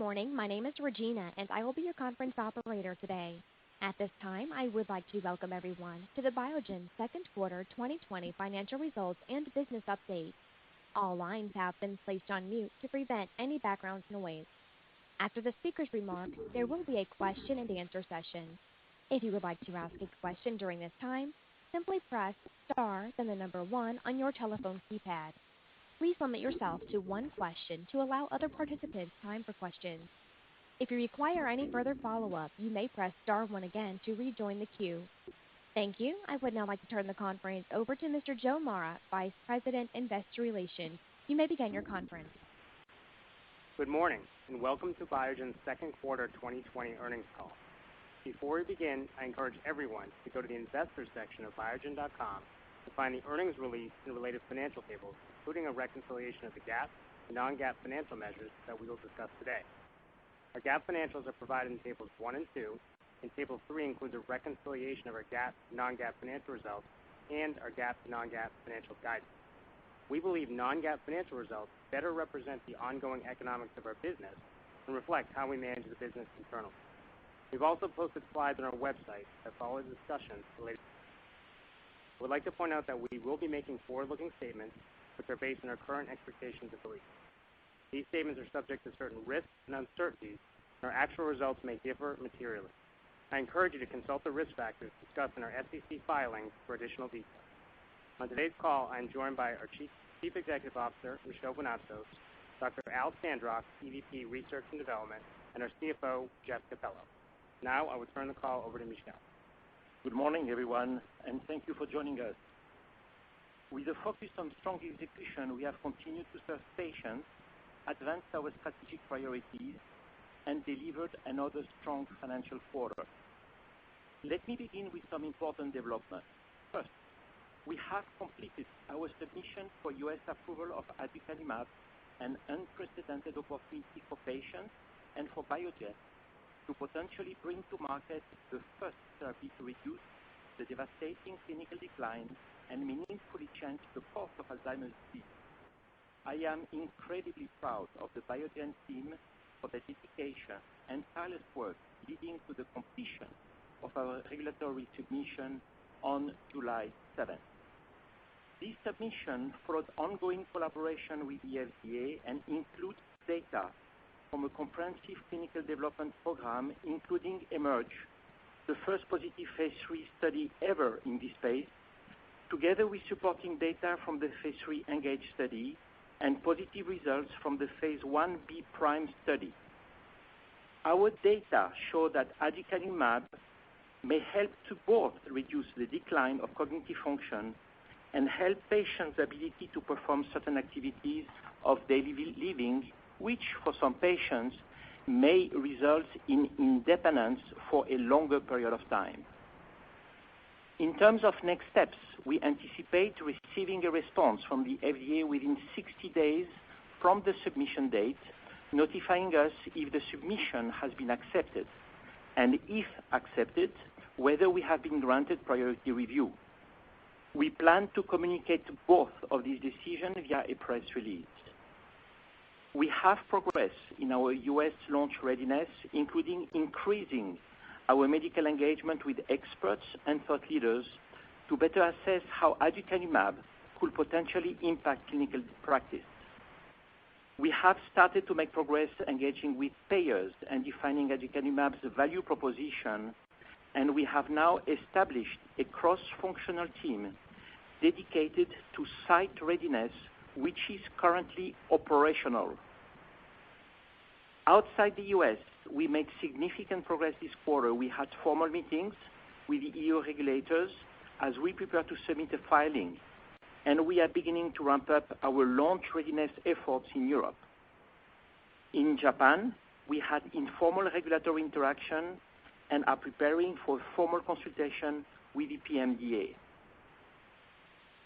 morning. My name is Regina, and I will be your conference operator today. At this time, I would like to welcome everyone to the Biogen second quarter 2020 financial results and business update. All lines have been placed on mute to prevent any background noise. After the speaker's remarks, there will be a question and answer session. If you would like to ask a question during this time, simply press star, then the number 1 on your telephone keypad. Please limit yourself to one question to allow other participants time for questions. If you require any further follow-up, you may press star 1 again to rejoin the queue. Thank you. I would now like to turn the conference over to Mr. Joe Mara, Vice President, Investor Relations. You may begin your conference. Good morning, and welcome to Biogen's second quarter 2020 earnings call. Before we begin, I encourage everyone to go to the investors section of Biogen.com to find the earnings release and related financial tables, including a reconciliation of the GAAP and non-GAAP financial measures that we will discuss today. Our GAAP financials are provided in tables 1 and 2, and table 3 includes a reconciliation of our GAAP and non-GAAP financial results and our GAAP and non-GAAP financial guidance. We believe non-GAAP financial results better represent the ongoing economics of our business and reflect how we manage the business internally. We've also posted slides on our website that follow the discussions related. I would like to point out that we will be making forward-looking statements which are based on our current expectations and beliefs. These statements are subject to certain risks and uncertainties, and our actual results may differ materially. I encourage you to consult the risk factors discussed in our SEC filings for additional details. On today's call, I am joined by our Chief Executive Officer, Michel Vounatsos, Dr. Al Sandrock, EVP Research and Development, and our CFO, Jeff Capello. Now I will turn the call over to Michel. Good morning, everyone, and thank you for joining us. With a focus on strong execution, we have continued to serve patients, advanced our strategic priorities, and delivered another strong financial quarter. Let me begin with some important developments. First, we have completed our submission for U.S. approval of aducanumab, an unprecedented opportunity for patients and for Biogen to potentially bring to market the first therapy to reduce the devastating clinical decline and meaningfully change the course of Alzheimer's disease. I am incredibly proud of the Biogen team for their dedication and tireless work leading to the completion of our regulatory submission on July 7th. This submission followed ongoing collaboration with the FDA and includes data from a comprehensive clinical development program, including EMERGE, the first positive phase 3 study ever in this space, together with supporting data from the phase 3 ENGAGE study and positive results from the phase 1b PRIME study. Our data show that aducanumab may help to both reduce the decline of cognitive function and help patients' ability to perform certain activities of daily living, which for some patients may result in independence for a longer period of time. In terms of next steps, we anticipate receiving a response from the FDA within 60 days from the submission date, notifying us if the submission has been accepted, and if accepted, whether we have been granted priority review. We plan to communicate both of these decisions via a press release. We have progressed in our U.S. launch readiness, including increasing our medical engagement with experts and thought leaders to better assess how aducanumab could potentially impact clinical practice. We have started to make progress engaging with payers and defining aducanumab's value proposition, and we have now established a cross-functional team dedicated to site readiness, which is currently operational. Outside the U.S., we made significant progress this quarter. We had formal meetings with the EU regulators as we prepare to submit a filing, and we are beginning to ramp up our launch readiness efforts in Europe. In Japan, we had informal regulatory interaction and are preparing for a formal consultation with the PMDA.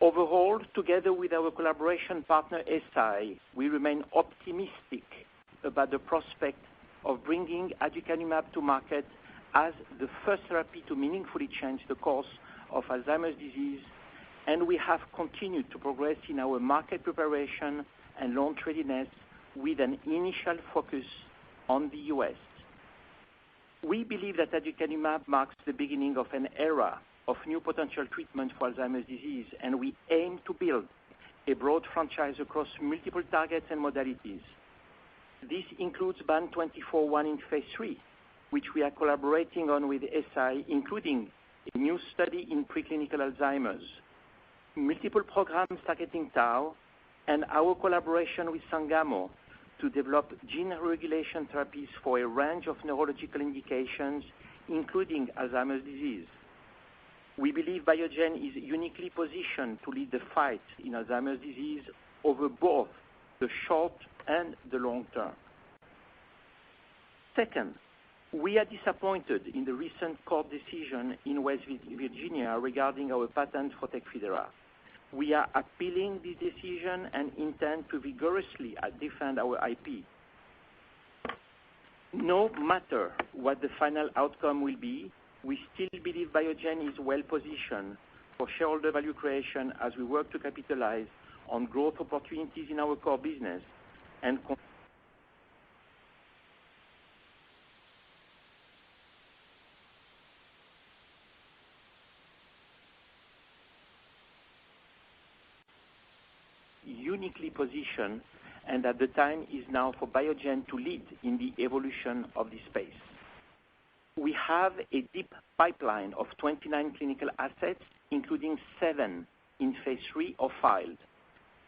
Overall, together with our collaboration partner Eisai, we remain optimistic about the prospect of bringing aducanumab to market as the first therapy to meaningfully change the course of Alzheimer's disease, and we have continued to progress in our market preparation and launch readiness with an initial focus on the U.S. We believe that aducanumab marks the beginning of an era of new potential treatment for Alzheimer's disease, and we aim to build a broad franchise across multiple targets and modalities. This includes BAN2401 in phase 3, which we are collaborating on with SI, including a new study in preclinical Alzheimer's, multiple programs targeting tau, and our collaboration with Sangamo to develop gene regulation therapies for a range of neurological indications, including Alzheimer's disease. We believe Biogen is uniquely positioned to lead the fight in Alzheimer's disease over both the short and the long term. Second, we are disappointed in the recent court decision in West Virginia regarding our patent for Tecfidera. We are appealing this decision and intend to vigorously defend our IP. No matter what the final outcome will be, we still believe Biogen is well positioned for shareholder value creation as we work to capitalize on growth opportunities in our core business and uniquely positioned, and that the time is now for Biogen to lead in the evolution of this space. We have a deep pipeline of 29 clinical assets, including 7 in phase 3 or filed,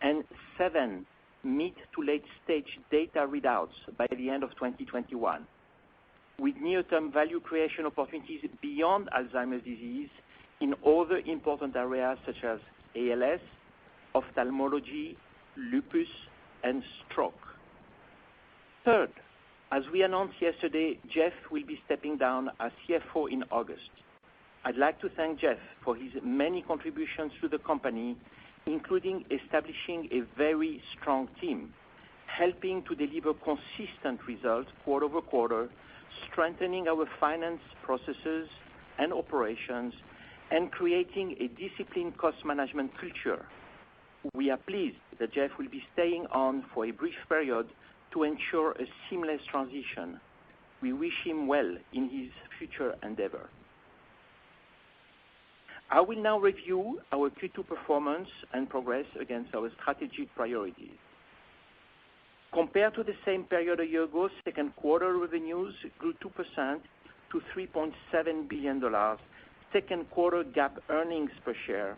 and 7 mid to late stage data readouts by the end of 2021, with near-term value creation opportunities beyond Alzheimer's disease in other important areas such as ALS, ophthalmology, lupus, and stroke. Third, as we announced yesterday, Jeff will be stepping down as CFO in August. I'd like to thank Jeff for his many contributions to the company, including establishing a very strong team, helping to deliver consistent results quarter over quarter, strengthening our finance processes and operations, and creating a disciplined cost management culture. We are pleased that Jeff will be staying on for a brief period to ensure a seamless transition. We wish him well in his future endeavor. I will now review our Q2 performance and progress against our strategic priorities. Compared to the same period a year ago, second quarter revenues grew 2% to $3.7 billion. Second quarter GAAP earnings per share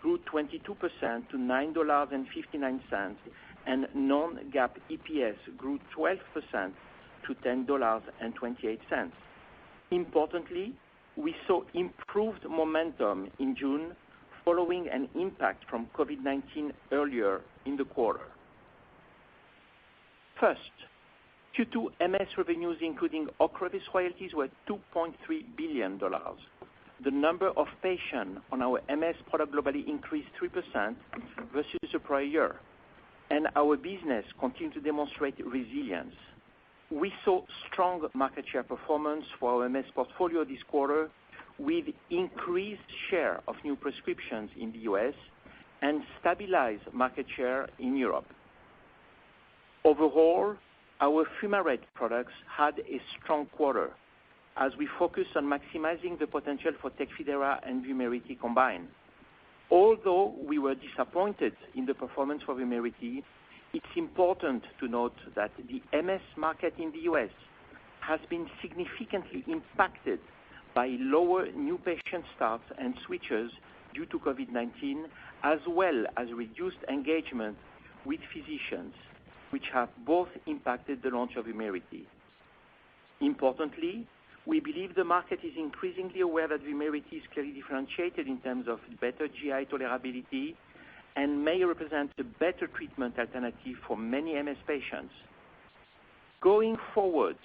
grew 22% to $9.59, and non-GAAP EPS grew 12% to $10.28. Importantly, we saw improved momentum in June following an impact from COVID-19 earlier in the quarter. First, Q2 MS revenues, including Ocrevus royalties, were $2.3 billion. The number of patients on our MS product globally increased 3% versus the prior year, and our business continued to demonstrate resilience. We saw strong market share performance for our MS portfolio this quarter, with increased share of new prescriptions in the U.S. and stabilized market share in Europe. Overall, our fumarate products had a strong quarter as we focused on maximizing the potential for Tecfidera and Vumerity combined. Although we were disappointed in the performance for Vumerity, it's important to note that the MS market in the U.S. has been significantly impacted by lower new patient starts and switches due to COVID-19, as well as reduced engagement with physicians, which have both impacted the launch of Vumerity. Importantly, we believe the market is increasingly aware that Vumerity is clearly differentiated in terms of better GI tolerability and may represent a better treatment alternative for many MS patients. Going forward,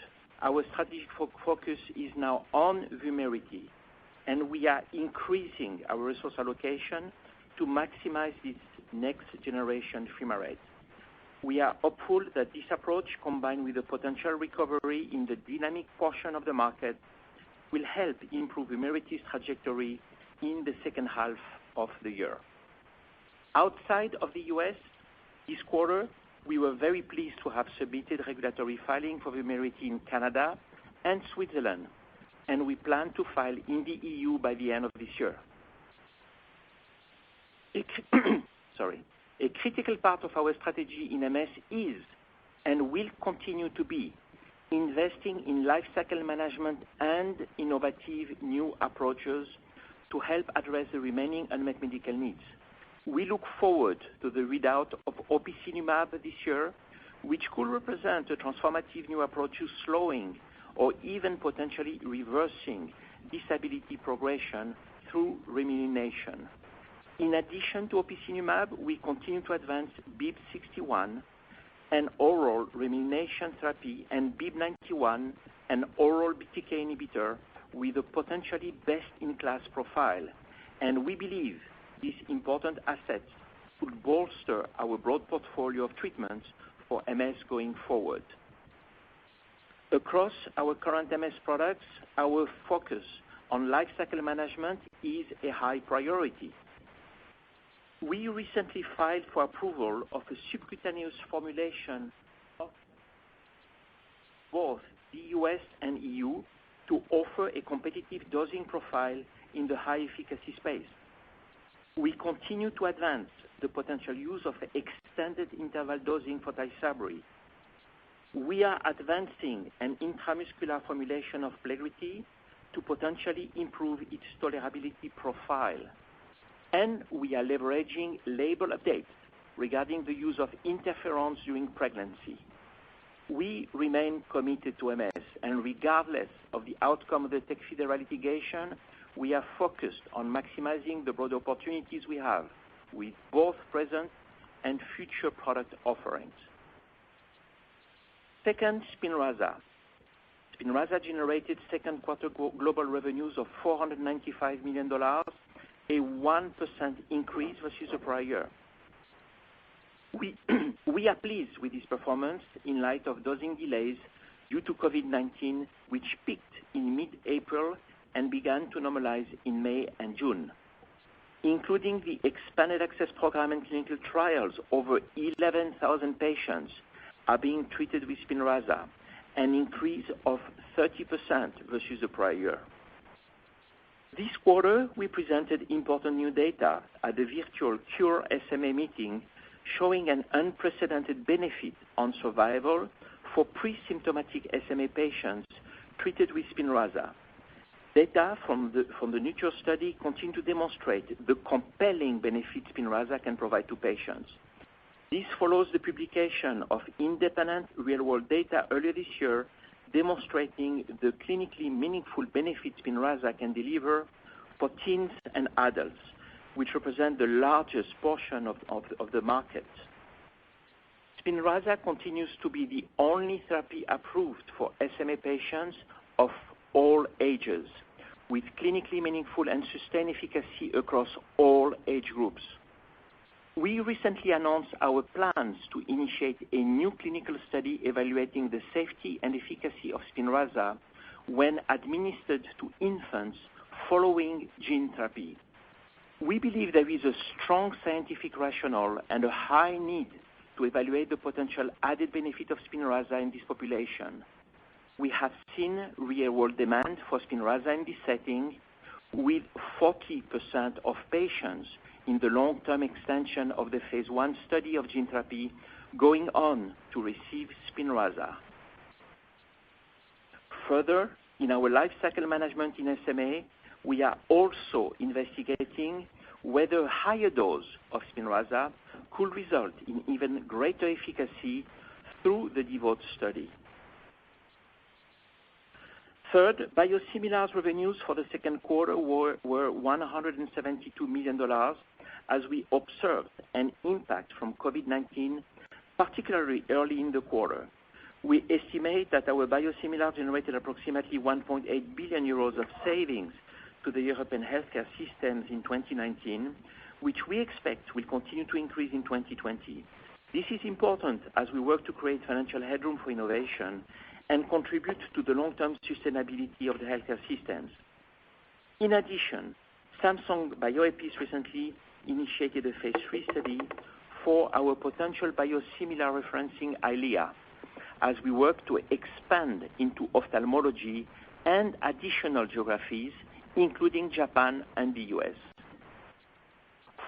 our strategic focus is now on Vumerity, and we are increasing our resource allocation to maximize this next generation fumarate. We are hopeful that this approach, combined with a potential recovery in the dynamic portion of the market, will help improve Vumerity's trajectory in the second half of the year. Outside of the U.S., this quarter, we were very pleased to have submitted regulatory filing for Vumerity in Canada and Switzerland, and we plan to file in the EU by the end of this year. A critical part of our strategy in MS is and will continue to be investing in lifecycle management and innovative new approaches to help address the remaining unmet medical needs. We look forward to the readout of opicinumab this year, which could represent a transformative new approach to slowing or even potentially reversing disability progression through remyelination. In addition to opicinumab, we continue to advance BIIB61, an oral remyelination therapy, and BIIB91, an oral BTK inhibitor with a potentially best-in-class profile. And we believe these important assets could bolster our broad portfolio of treatments for MS going forward. Across our current MS products, our focus on lifecycle management is a high priority. We recently filed for approval of a subcutaneous formulation of both the US and EU to offer a competitive dosing profile in the high-efficacy space. We continue to advance the potential use of extended interval dosing for Tysabri. We are advancing an intramuscular formulation of Plegridy to potentially improve its tolerability profile. And we are leveraging label updates regarding the use of interferons during pregnancy. We remain committed to MS, and regardless of the outcome of the Tecfidera litigation, we are focused on maximizing the broad opportunities we have with both present and future product offerings. Second, Spinraza. Spinraza generated second quarter global revenues of $495 million, a 1% increase versus the prior year. We are pleased with this performance in light of dosing delays due to COVID-19, which peaked in mid-April and began to normalize in May and June. Including the expanded access program and clinical trials, over 11,000 patients are being treated with Spinraza, an increase of 30% versus the prior year. This quarter, we presented important new data at the virtual Cure SMA meeting showing an unprecedented benefit on survival for pre-symptomatic SMA patients treated with Spinraza. Data from the Nurture study continue to demonstrate the compelling benefit Spinraza can provide to patients. This follows the publication of independent real-world data earlier this year demonstrating the clinically meaningful benefits Spinraza can deliver for teens and adults, which represent the largest portion of the market. Spinraza continues to be the only therapy approved for SMA patients of all ages, with clinically meaningful and sustained efficacy across all age groups. We recently announced our plans to initiate a new clinical study evaluating the safety and efficacy of Spinraza when administered to infants following gene therapy. We believe there is a strong scientific rationale and a high need to evaluate the potential added benefit of Spinraza in this population. We have seen real-world demand for Spinraza in this setting, with 40% of patients in the long-term extension of the phase 1 study of gene therapy going on to receive Spinraza. Further, in our lifecycle management in SMA, we are also investigating whether a higher dose of Spinraza could result in even greater efficacy through the Devote study. Third, Biosimilars revenues for the second quarter were $172 million as we observed an impact from COVID-19, particularly early in the quarter. We estimate that our biosimilar generated approximately 1.8 billion euros of savings to the European healthcare systems in 2019, which we expect will continue to increase in 2020. This is important as we work to create financial headroom for innovation and contribute to the long-term sustainability of the healthcare systems. In addition, Samsung Bioepis recently initiated a phase 3 study for our potential biosimilar referencing EYLEA as we work to expand into ophthalmology and additional geographies, including Japan and the US.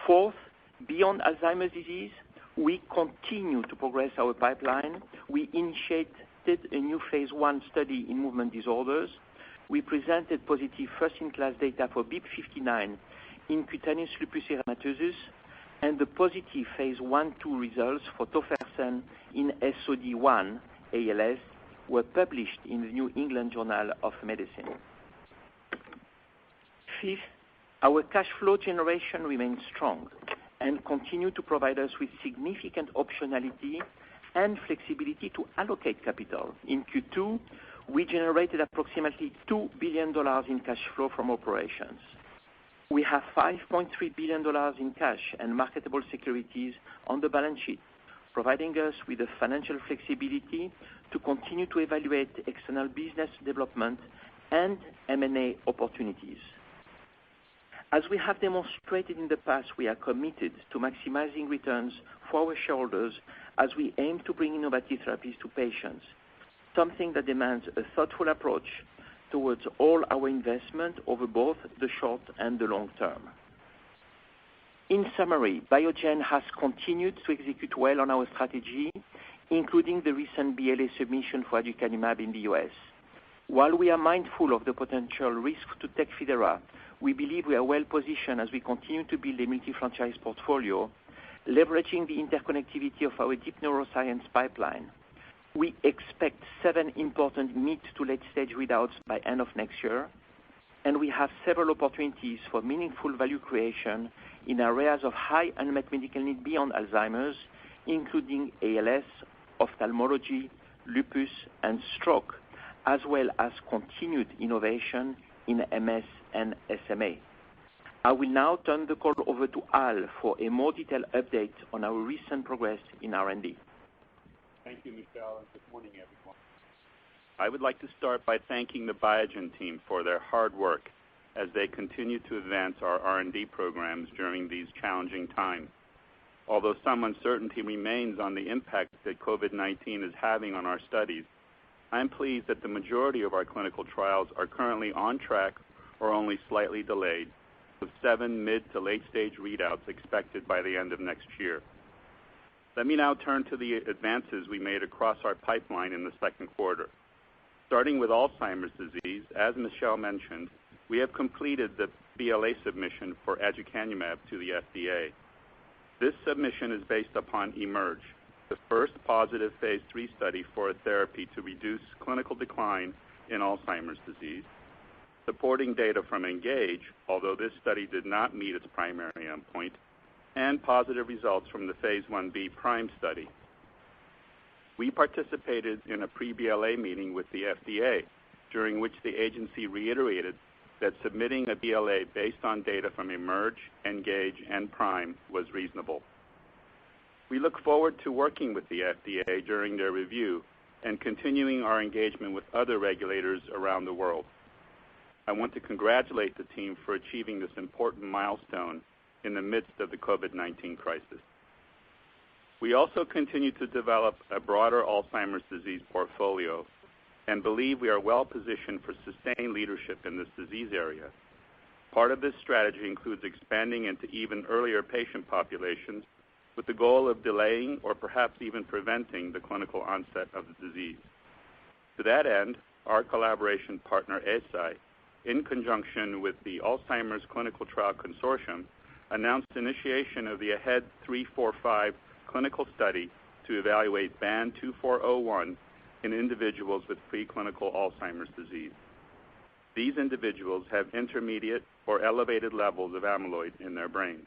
Fourth, beyond Alzheimer's disease, we continue to progress our pipeline. We initiated a new phase 1 study in movement disorders. We presented positive first-in-class data for BIIB59 in cutaneous lupus erythematosus, and the positive phase 1/2 results for tofersen in SOD1 ALS were published in the New England Journal of Medicine. Fifth, our cash flow generation remains strong and continue to provide us with significant optionality and flexibility to allocate capital. In Q2, we generated approximately $2 billion in cash flow from operations. We have $5.3 billion in cash and marketable securities on the balance sheet, providing us with the financial flexibility to continue to evaluate external business development and M&A opportunities. As we have demonstrated in the past, we are committed to maximizing returns for our shareholders as we aim to bring innovative therapies to patients, something that demands a thoughtful approach towards all our investment over both the short and the long term. In summary, Biogen has continued to execute well on our strategy, including the recent BLA submission for aducanumab in the US. While we are mindful of the potential risk to Tecfidera, we believe we are well positioned as we continue to build a multi-franchise portfolio, leveraging the interconnectivity of our deep neuroscience pipeline. We expect 7 important mid to late stage readouts by end of next year, and we have several opportunities for meaningful value creation in areas of high unmet medical need beyond Alzheimer's, including ALS, ophthalmology, lupus, and stroke, as well as continued innovation in MS and SMA. I will now turn the call over to Al for a more detailed update on our recent progress in R&D. Thank you, Michel, and good morning, everyone. I would like to start by thanking the Biogen team for their hard work as they continue to advance our R&D programs during these challenging times. Although some uncertainty remains on the impact that COVID-19 is having on our studies, I'm pleased that the majority of our clinical trials are currently on track or only slightly delayed, with 7 mid to late stage readouts expected by the end of next year. Let me now turn to the advances we made across our pipeline in the second quarter. Starting with Alzheimer's disease, as Michel mentioned, we have completed the BLA submission for aducanumab to the FDA. This submission is based upon eMERGE, the first positive phase 3 study for a therapy to reduce clinical decline in Alzheimer's disease, supporting data from ENGAGE, although this study did not meet its primary endpoint, and positive results from the phase 1b PRIME study. We participated in a pre-BLA meeting with the FDA, during which the agency reiterated that submitting a BLA based on data from eMERGE, ENGAGE, and PRIME was reasonable. We look forward to working with the FDA during their review and continuing our engagement with other regulators around the world. I want to congratulate the team for achieving this important milestone in the midst of the COVID-19 crisis. We also continue to develop a broader Alzheimer's disease portfolio and believe we are well positioned for sustained leadership in this disease area. Part of this strategy includes expanding into even earlier patient populations with the goal of delaying or perhaps even preventing the clinical onset of the disease. To that end, our collaboration partner Eisai, in conjunction with the Alzheimer's Clinical Trial Consortium, announced initiation of the AHEAD 3-45 clinical study to evaluate BAN2401 in individuals with preclinical Alzheimer's disease. These individuals have intermediate or elevated levels of amyloid in their brains.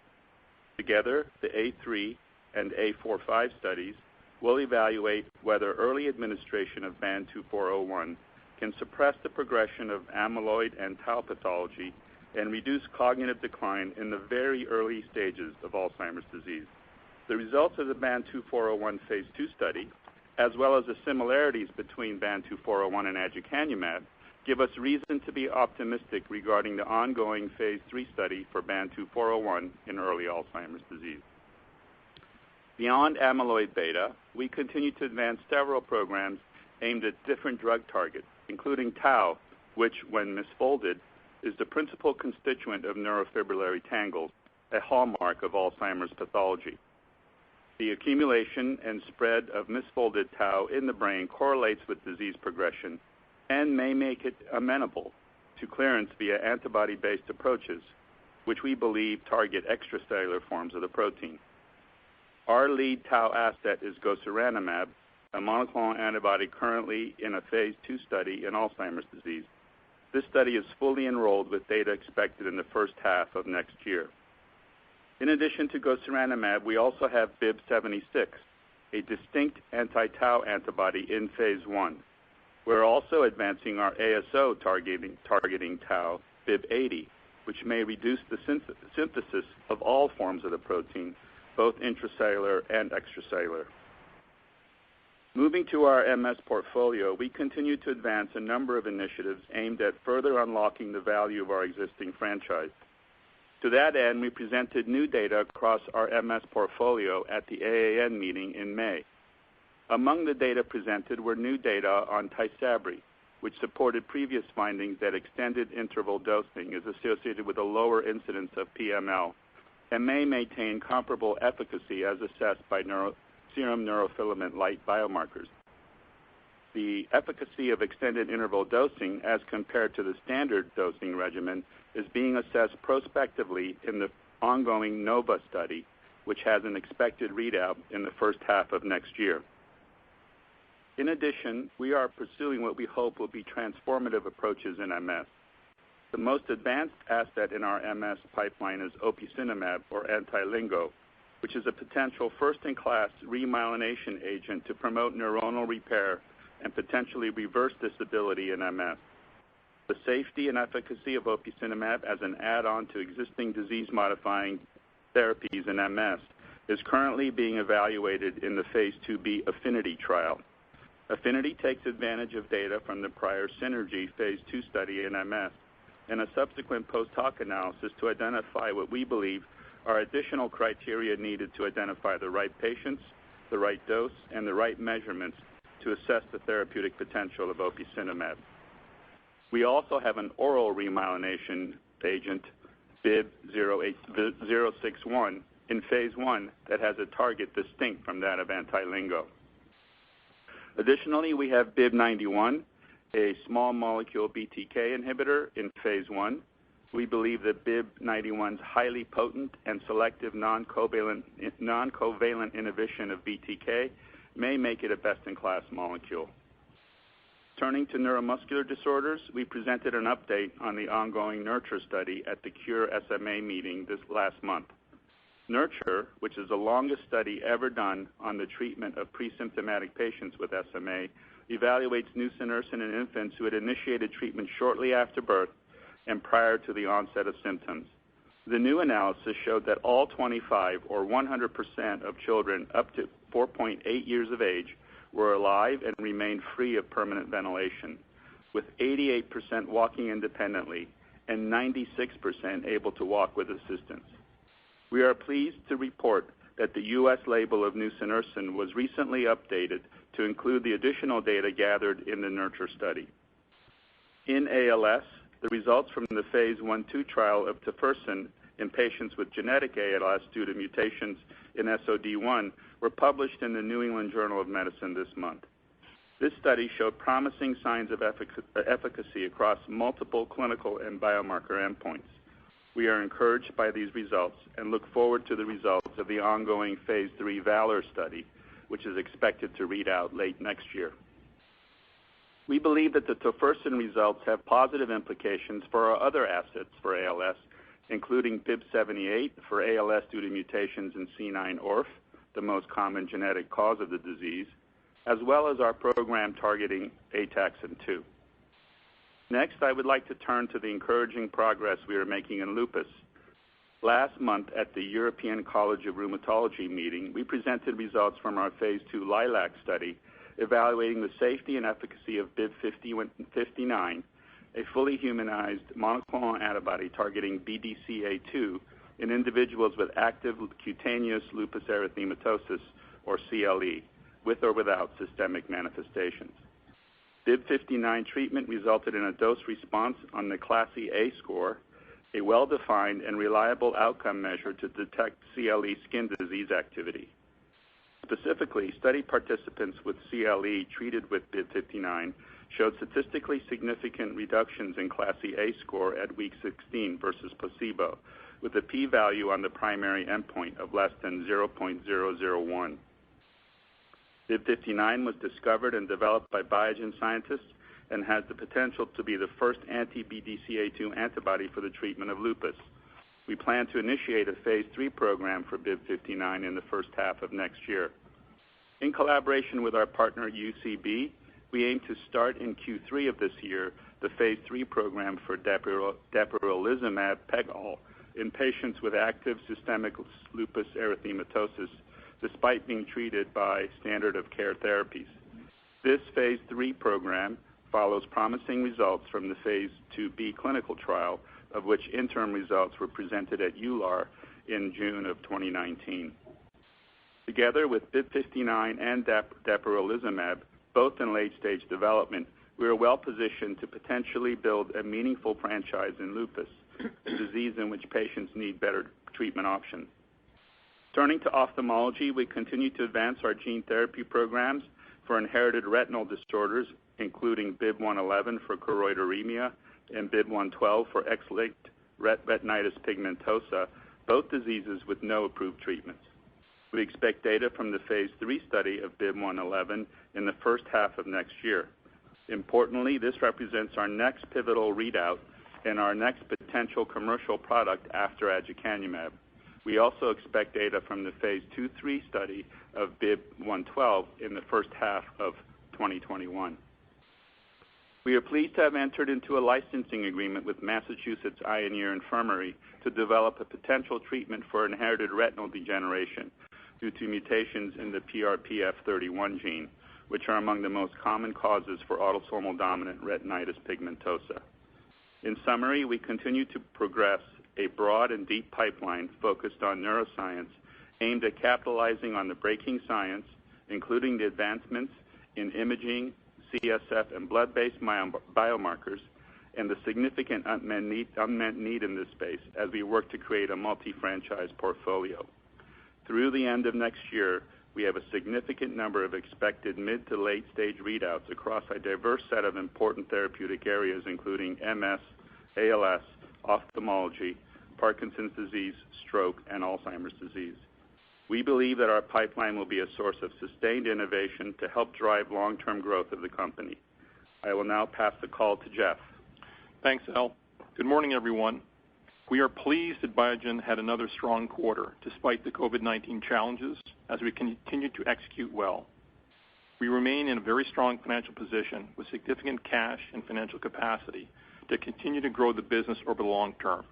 Together, the A3 and A45 studies will evaluate whether early administration of BAN2401 can suppress the progression of amyloid and tau pathology and reduce cognitive decline in the very early stages of Alzheimer's disease. The results of the BAN2401 phase 2 study, as well as the similarities between BAN2401 and aducanumab, give us reason to be optimistic regarding the ongoing phase 3 study for BAN2401 in early Alzheimer's disease. Beyond amyloid beta, we continue to advance several programs aimed at different drug targets, including tau, which, when misfolded, is the principal constituent of neurofibrillary tangles, a hallmark of Alzheimer's pathology. The accumulation and spread of misfolded tau in the brain correlates with disease progression and may make it amenable to clearance via antibody-based approaches, which we believe target extracellular forms of the protein. Our lead tau asset is gosuranemab, a monoclonal antibody currently in a phase 2 study in Alzheimer's disease. This study is fully enrolled with data expected in the first half of next year. In addition to gosuranemab, we also have BIIB76, a distinct anti-tau antibody in phase 1. We're also advancing our ASO targeting tau, BIIB80, which may reduce the synthesis of all forms of the protein, both intracellular and extracellular. Moving to our MS portfolio, we continue to advance a number of initiatives aimed at further unlocking the value of our existing franchise. To that end, we presented new data across our MS portfolio at the AAN meeting in May. Among the data presented were new data on Tysabri, which supported previous findings that extended interval dosing is associated with a lower incidence of PML and may maintain comparable efficacy as assessed by serum neurofilament light biomarkers. The efficacy of extended interval dosing as compared to the standard dosing regimen is being assessed prospectively in the ongoing NOVA study, which has an expected readout in the first half of next year. In addition, we are pursuing what we hope will be transformative approaches in MS. The most advanced asset in our MS pipeline is opicinumab, or anti-LINGO, which is a potential first-in-class remyelination agent to promote neuronal repair and potentially reverse disability in MS. The safety and efficacy of opicinumab as an add-on to existing disease-modifying therapies in MS is currently being evaluated in the phase 2b Affinity trial. Affinity takes advantage of data from the prior Synergy phase 2 study in MS and a subsequent post-hoc analysis to identify what we believe are additional criteria needed to identify the right patients, the right dose, and the right measurements to assess the therapeutic potential of opicinumab. We also have an oral remyelination agent, BIIB061, in phase 1 that has a target distinct from that of anti-LINGO. Additionally, we have BIIB91, a small molecule BTK inhibitor in phase 1. We believe that BIIB91's highly potent and selective non-covalent inhibition of BTK may make it a best-in-class molecule. Turning to neuromuscular disorders, we presented an update on the ongoing NURTURE study at the Cure SMA meeting this last month. NURTURE, which is the longest study ever done on the treatment of pre-symptomatic patients with SMA, evaluates nusinersen in infants who had initiated treatment shortly after birth and prior to the onset of symptoms. The new analysis showed that all 25, or 100% of children up to 4.8 years of age were alive and remained free of permanent ventilation, with 88% walking independently and 96% able to walk with assistance. We are pleased to report that the U.S. label of nusinersen was recently updated to include the additional data gathered in the NURTURE study. In ALS, the results from the phase 1/2 trial of tofersen in patients with genetic ALS due to mutations in SOD1 were published in the New England Journal of Medicine this month. This study showed promising signs of efficacy across multiple clinical and biomarker endpoints. We are encouraged by these results and look forward to the results of the ongoing phase 3 VALOR study, which is expected to read out late next year. We believe that the tofersen results have positive implications for our other assets for ALS, including BIIB78 for ALS due to mutations in C9orf, the most common genetic cause of the disease, as well as our program targeting ataxin-2. Next, I would like to turn to the encouraging progress we are making in lupus. Last month at the European College of Rheumatology meeting, we presented results from our phase 2 LILAC study evaluating the safety and efficacy of BIIB59, a fully humanized monoclonal antibody targeting BDCA2 in individuals with active cutaneous lupus erythematosus, or CLE, with or without systemic manifestations. BIIB59 treatment resulted in a dose response on the Class A score, a well-defined and reliable outcome measure to detect CLE skin disease activity. Specifically, study participants with CLE treated with BIIB59 showed statistically significant reductions in Class A score at week 16 versus placebo, with a p-value on the primary endpoint of less than 0.001. BIIB59 was discovered and developed by Biogen scientists and has the potential to be the first anti-BDCA2 antibody for the treatment of lupus. We plan to initiate a phase 3 program for BIIB59 in the first half of next year. In collaboration with our partner UCB, we aim to start in Q3 of this year the phase 3 program for dapirolizumab pegol in patients with active systemic lupus erythematosus, despite being treated by standard of care therapies. This phase 3 program follows promising results from the phase 2b clinical trial, of which interim results were presented at EULAR in June of 2019. Together with BIIB59 and dapirolizumab, both in late-stage development, we are well positioned to potentially build a meaningful franchise in lupus, a disease in which patients need better treatment options. Turning to ophthalmology, we continue to advance our gene therapy programs for inherited retinal disorders, including BIIB111 for choroideremia and BIIB112 for X-linked retinitis pigmentosa, both diseases with no approved treatments. We expect data from the phase 3 study of BIIB111 in the first half of next year. Importantly, this represents our next pivotal readout and our next potential commercial product after aducanumab. We also expect data from the phase 2/3 study of BIIB112 in the first half of 2021. We are pleased to have entered into a licensing agreement with Massachusetts Eye and Ear Infirmary to develop a potential treatment for inherited retinal degeneration due to mutations in the PRPF31 gene, which are among the most common causes for autosomal dominant retinitis pigmentosa. In summary, we continue to progress a broad and deep pipeline focused on neuroscience aimed at capitalizing on the breaking science, including the advancements in imaging, CSF, and blood-based biomarkers, and the significant unmet need in this space as we work to create a multi-franchise portfolio. Through the end of next year, we have a significant number of expected mid to late-stage readouts across a diverse set of important therapeutic areas, including MS, ALS, ophthalmology, Parkinson's disease, stroke, and Alzheimer's disease. We believe that our pipeline will be a source of sustained innovation to help drive long-term growth of the company. I will now pass the call to Jeff. Thanks, Al. Good morning, everyone. We are pleased that Biogen had another strong quarter despite the COVID-19 challenges as we continue to execute well. We remain in a very strong financial position with significant cash and financial capacity to continue to grow the business over the long term.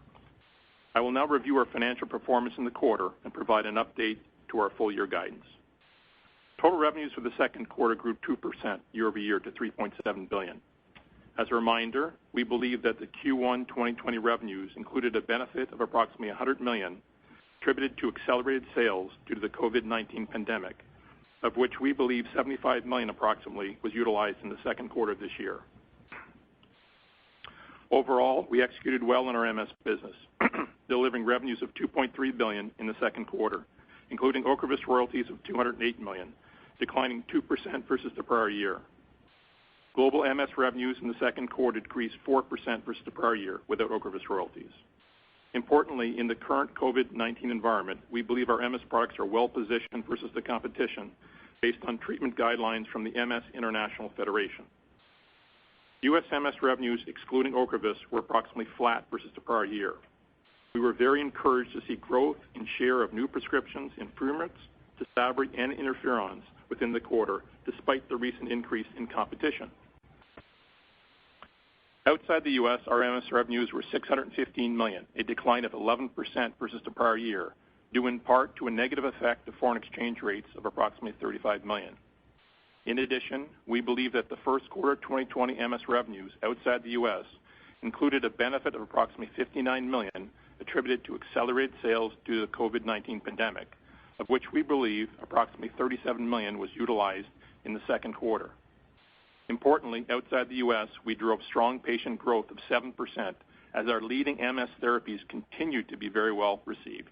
I will now review our financial performance in the quarter and provide an update to our full-year guidance. Total revenues for the second quarter grew 2% year-over-year to $3.7 billion. As a reminder, we believe that the Q1 2020 revenues included a benefit of approximately $100 million attributed to accelerated sales due to the COVID-19 pandemic, of which we believe $75 million approximately was utilized in the second quarter of this year. Overall, we executed well in our MS business, delivering revenues of $2.3 billion in the second quarter, including Ocrevus royalties of $208 million, declining 2% versus the prior year. Global MS revenues in the second quarter decreased 4% versus the prior year without Ocrevus royalties. Importantly, in the current COVID-19 environment, we believe our MS products are well positioned versus the competition based on treatment guidelines from the MS International Federation. U.S. MS revenues, excluding Ocrevus, were approximately flat versus the prior year. We were very encouraged to see growth in share of new prescriptions in Fumarate, Tysabri, and interferons within the quarter, despite the recent increase in competition. Outside the U.S., our MS revenues were $615 million, a decline of 11% versus the prior year, due in part to a negative effect of foreign exchange rates of approximately $35 million. In addition, we believe that the first quarter 2020 MS revenues outside the U.S. included a benefit of approximately $59 million attributed to accelerated sales due to the COVID-19 pandemic, of which we believe approximately $37 million was utilized in the second quarter. Importantly, outside the U.S., we drove strong patient growth of 7% as our leading MS therapies continued to be very well received.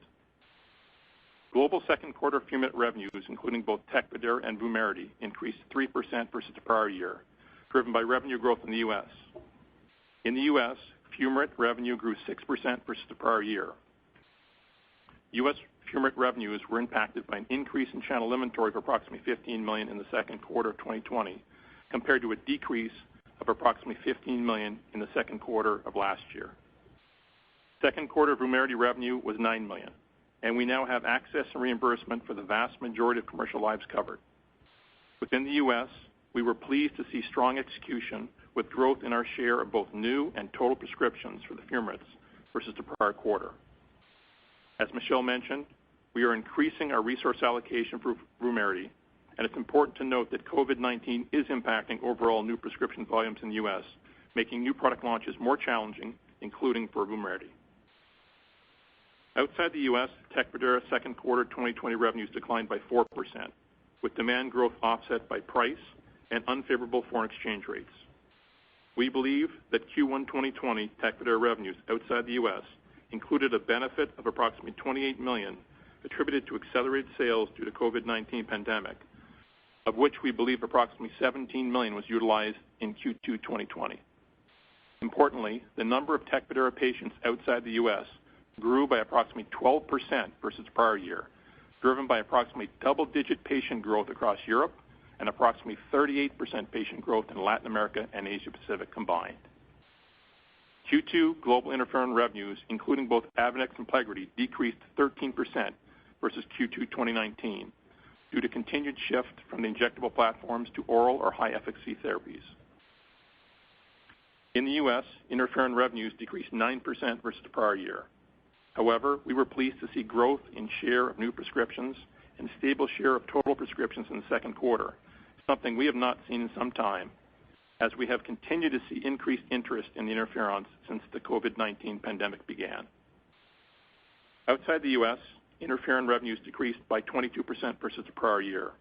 Global second quarter Fumarate revenues, including both Tecfidera and Vumerity, increased 3% versus the prior year, driven by revenue growth in the U.S. In the U.S., Fumarate revenue grew 6% versus the prior year. U.S. Fumarate revenues were impacted by an increase in channel inventory of approximately $15 million in the second quarter of 2020, compared to a decrease of approximately $15 million in the second quarter of last year. Second quarter Vumerity revenue was $9 million, and we now have access and reimbursement for the vast majority of commercial lives covered. Within the U.S., we were pleased to see strong execution with growth in our share of both new and total prescriptions for the Fumarates versus the prior quarter. As Michelle mentioned, we are increasing our resource allocation for Vumerity, and it's important to note that COVID-19 is impacting overall new prescription volumes in the U.S., making new product launches more challenging, including for Vumerity. Outside the U.S., Tecfidera second quarter 2020 revenues declined by 4%, with demand growth offset by price and unfavorable foreign exchange rates. We believe that Q1 2020 Tecfidera revenues outside the U.S. included a benefit of approximately $28 million attributed to accelerated sales due to COVID-19 pandemic, of which we believe approximately $17 million was utilized in Q2 2020. Importantly, the number of Tecfidera patients outside the U.S. grew by approximately 12% versus the prior year, driven by approximately double-digit patient growth across Europe and approximately 38% patient growth in Latin America and Asia Pacific combined. Q2 global interferon revenues, including both Avonex and Plegridy, decreased 13% versus Q2 2019 due to continued shift from the injectable platforms to oral or high-efficacy therapies. In the U.S., interferon revenues decreased 9% versus the prior year. However, we were pleased to see growth in share of new prescriptions and stable share of total prescriptions in the second quarter, something we have not seen in some time, as we have continued to see increased interest in the interferons since the COVID-19 pandemic began. Outside the U.S., interferon revenues decreased by 22% versus the prior year.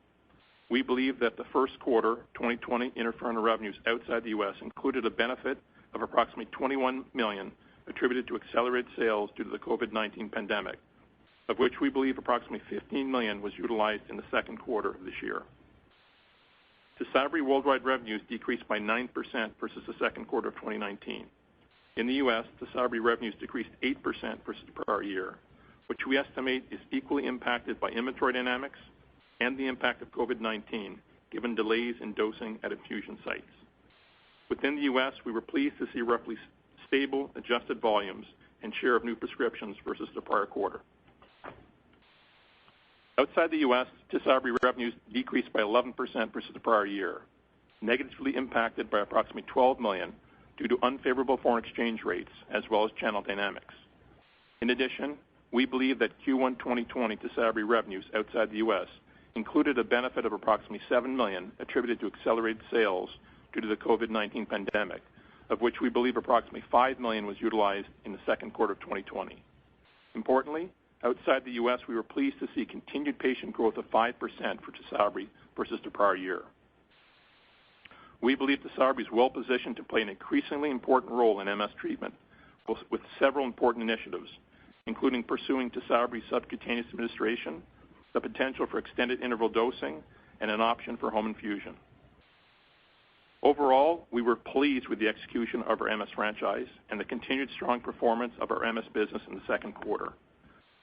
We believe that the first quarter 2020 interferon revenues outside the U.S. included a benefit of approximately $21 million attributed to accelerated sales due to the COVID-19 pandemic, of which we believe approximately $15 million was utilized in the second quarter of this year. Tysabri worldwide revenues decreased by 9% versus the second quarter of 2019. In the U.S., Tysabri revenues decreased 8% versus the prior year, which we estimate is equally impacted by inventory dynamics and the impact of COVID-19, given delays in dosing at infusion sites. Within the U.S., we were pleased to see roughly stable adjusted volumes and share of new prescriptions versus the prior quarter. Outside the U.S., Tysabri revenues decreased by 11% versus the prior year, negatively impacted by approximately $12 million due to unfavorable foreign exchange rates as well as channel dynamics. In addition, we believe that Q1 2020 Tysabri revenues outside the U.S. included a benefit of approximately $7 million attributed to accelerated sales due to the COVID-19 pandemic, of which we believe approximately $5 million was utilized in the second quarter of 2020. Importantly, outside the U.S., we were pleased to see continued patient growth of 5% for Tysabri versus the prior year. We believe Tysabri is well positioned to play an increasingly important role in MS treatment with several important initiatives, including pursuing Tysabri subcutaneous administration, the potential for extended interval dosing, and an option for home infusion. Overall, we were pleased with the execution of our MS franchise and the continued strong performance of our MS business in the second quarter.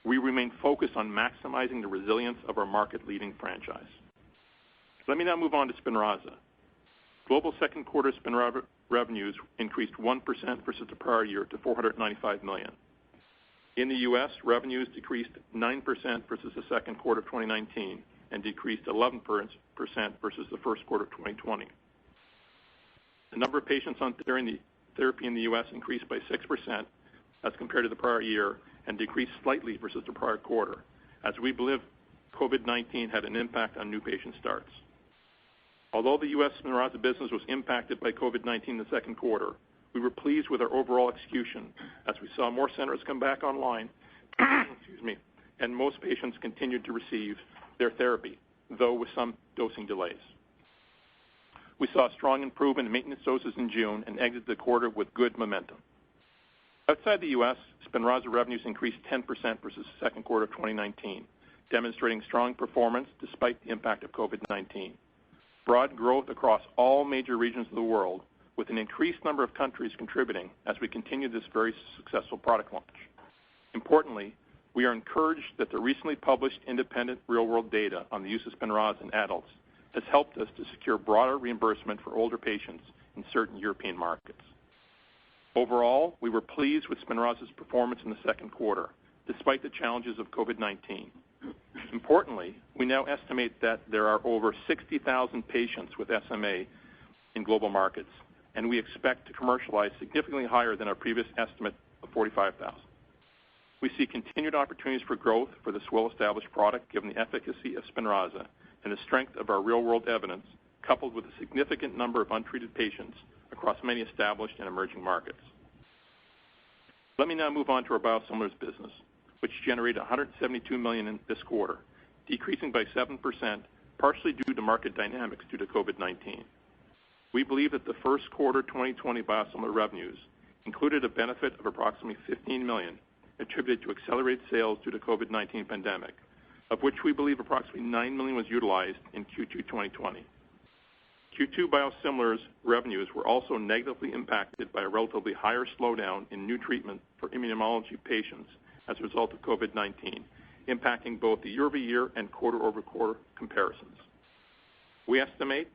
We remain focused on maximizing the resilience of our market-leading franchise. Let me now move on to Spinraza. Global second quarter Spinraza revenues increased 1% versus the prior year to $495 million. In the U.S., revenues decreased 9% versus the second quarter of 2019 and decreased 11% versus the first quarter of 2020. The number of patients on therapy in the U.S. increased by 6% as compared to the prior year and decreased slightly versus the prior quarter, as we believe COVID-19 had an impact on new patient starts. Although the U.S. Spinraza business was impacted by COVID-19 in the second quarter, we were pleased with our overall execution as we saw more centers come back online, excuse me, and most patients continued to receive their therapy, though with some dosing delays. We saw a strong improvement in maintenance doses in June and exited the quarter with good momentum. Outside the U.S., Spinraza revenues increased 10% versus the second quarter of 2019, demonstrating strong performance despite the impact of COVID-19. Broad growth across all major regions of the world, with an increased number of countries contributing as we continue this very successful product launch. Importantly, we are encouraged that the recently published independent real-world data on the use of Spinraza in adults has helped us to secure broader reimbursement for older patients in certain European markets. Overall, we were pleased with Spinraza's performance in the second quarter, despite the challenges of COVID-19. Importantly, we now estimate that there are over 60,000 patients with SMA in global markets, and we expect to commercialize significantly higher than our previous estimate of 45,000. We see continued opportunities for growth for this well-established product given the efficacy of Spinraza and the strength of our real-world evidence, coupled with a significant number of untreated patients across many established and emerging markets. Let me now move on to our biosimilars business, which generated $172 million in this quarter, decreasing by 7%, partially due to market dynamics due to COVID-19. We believe that the first quarter 2020 biosimilar revenues included a benefit of approximately $15 million attributed to accelerated sales due to COVID-19 pandemic, of which we believe approximately $9 million was utilized in Q2 2020. Q2 biosimilars revenues were also negatively impacted by a relatively higher slowdown in new treatment for immunology patients as a result of COVID-19, impacting both the year-over-year and quarter-over-quarter comparisons. We estimate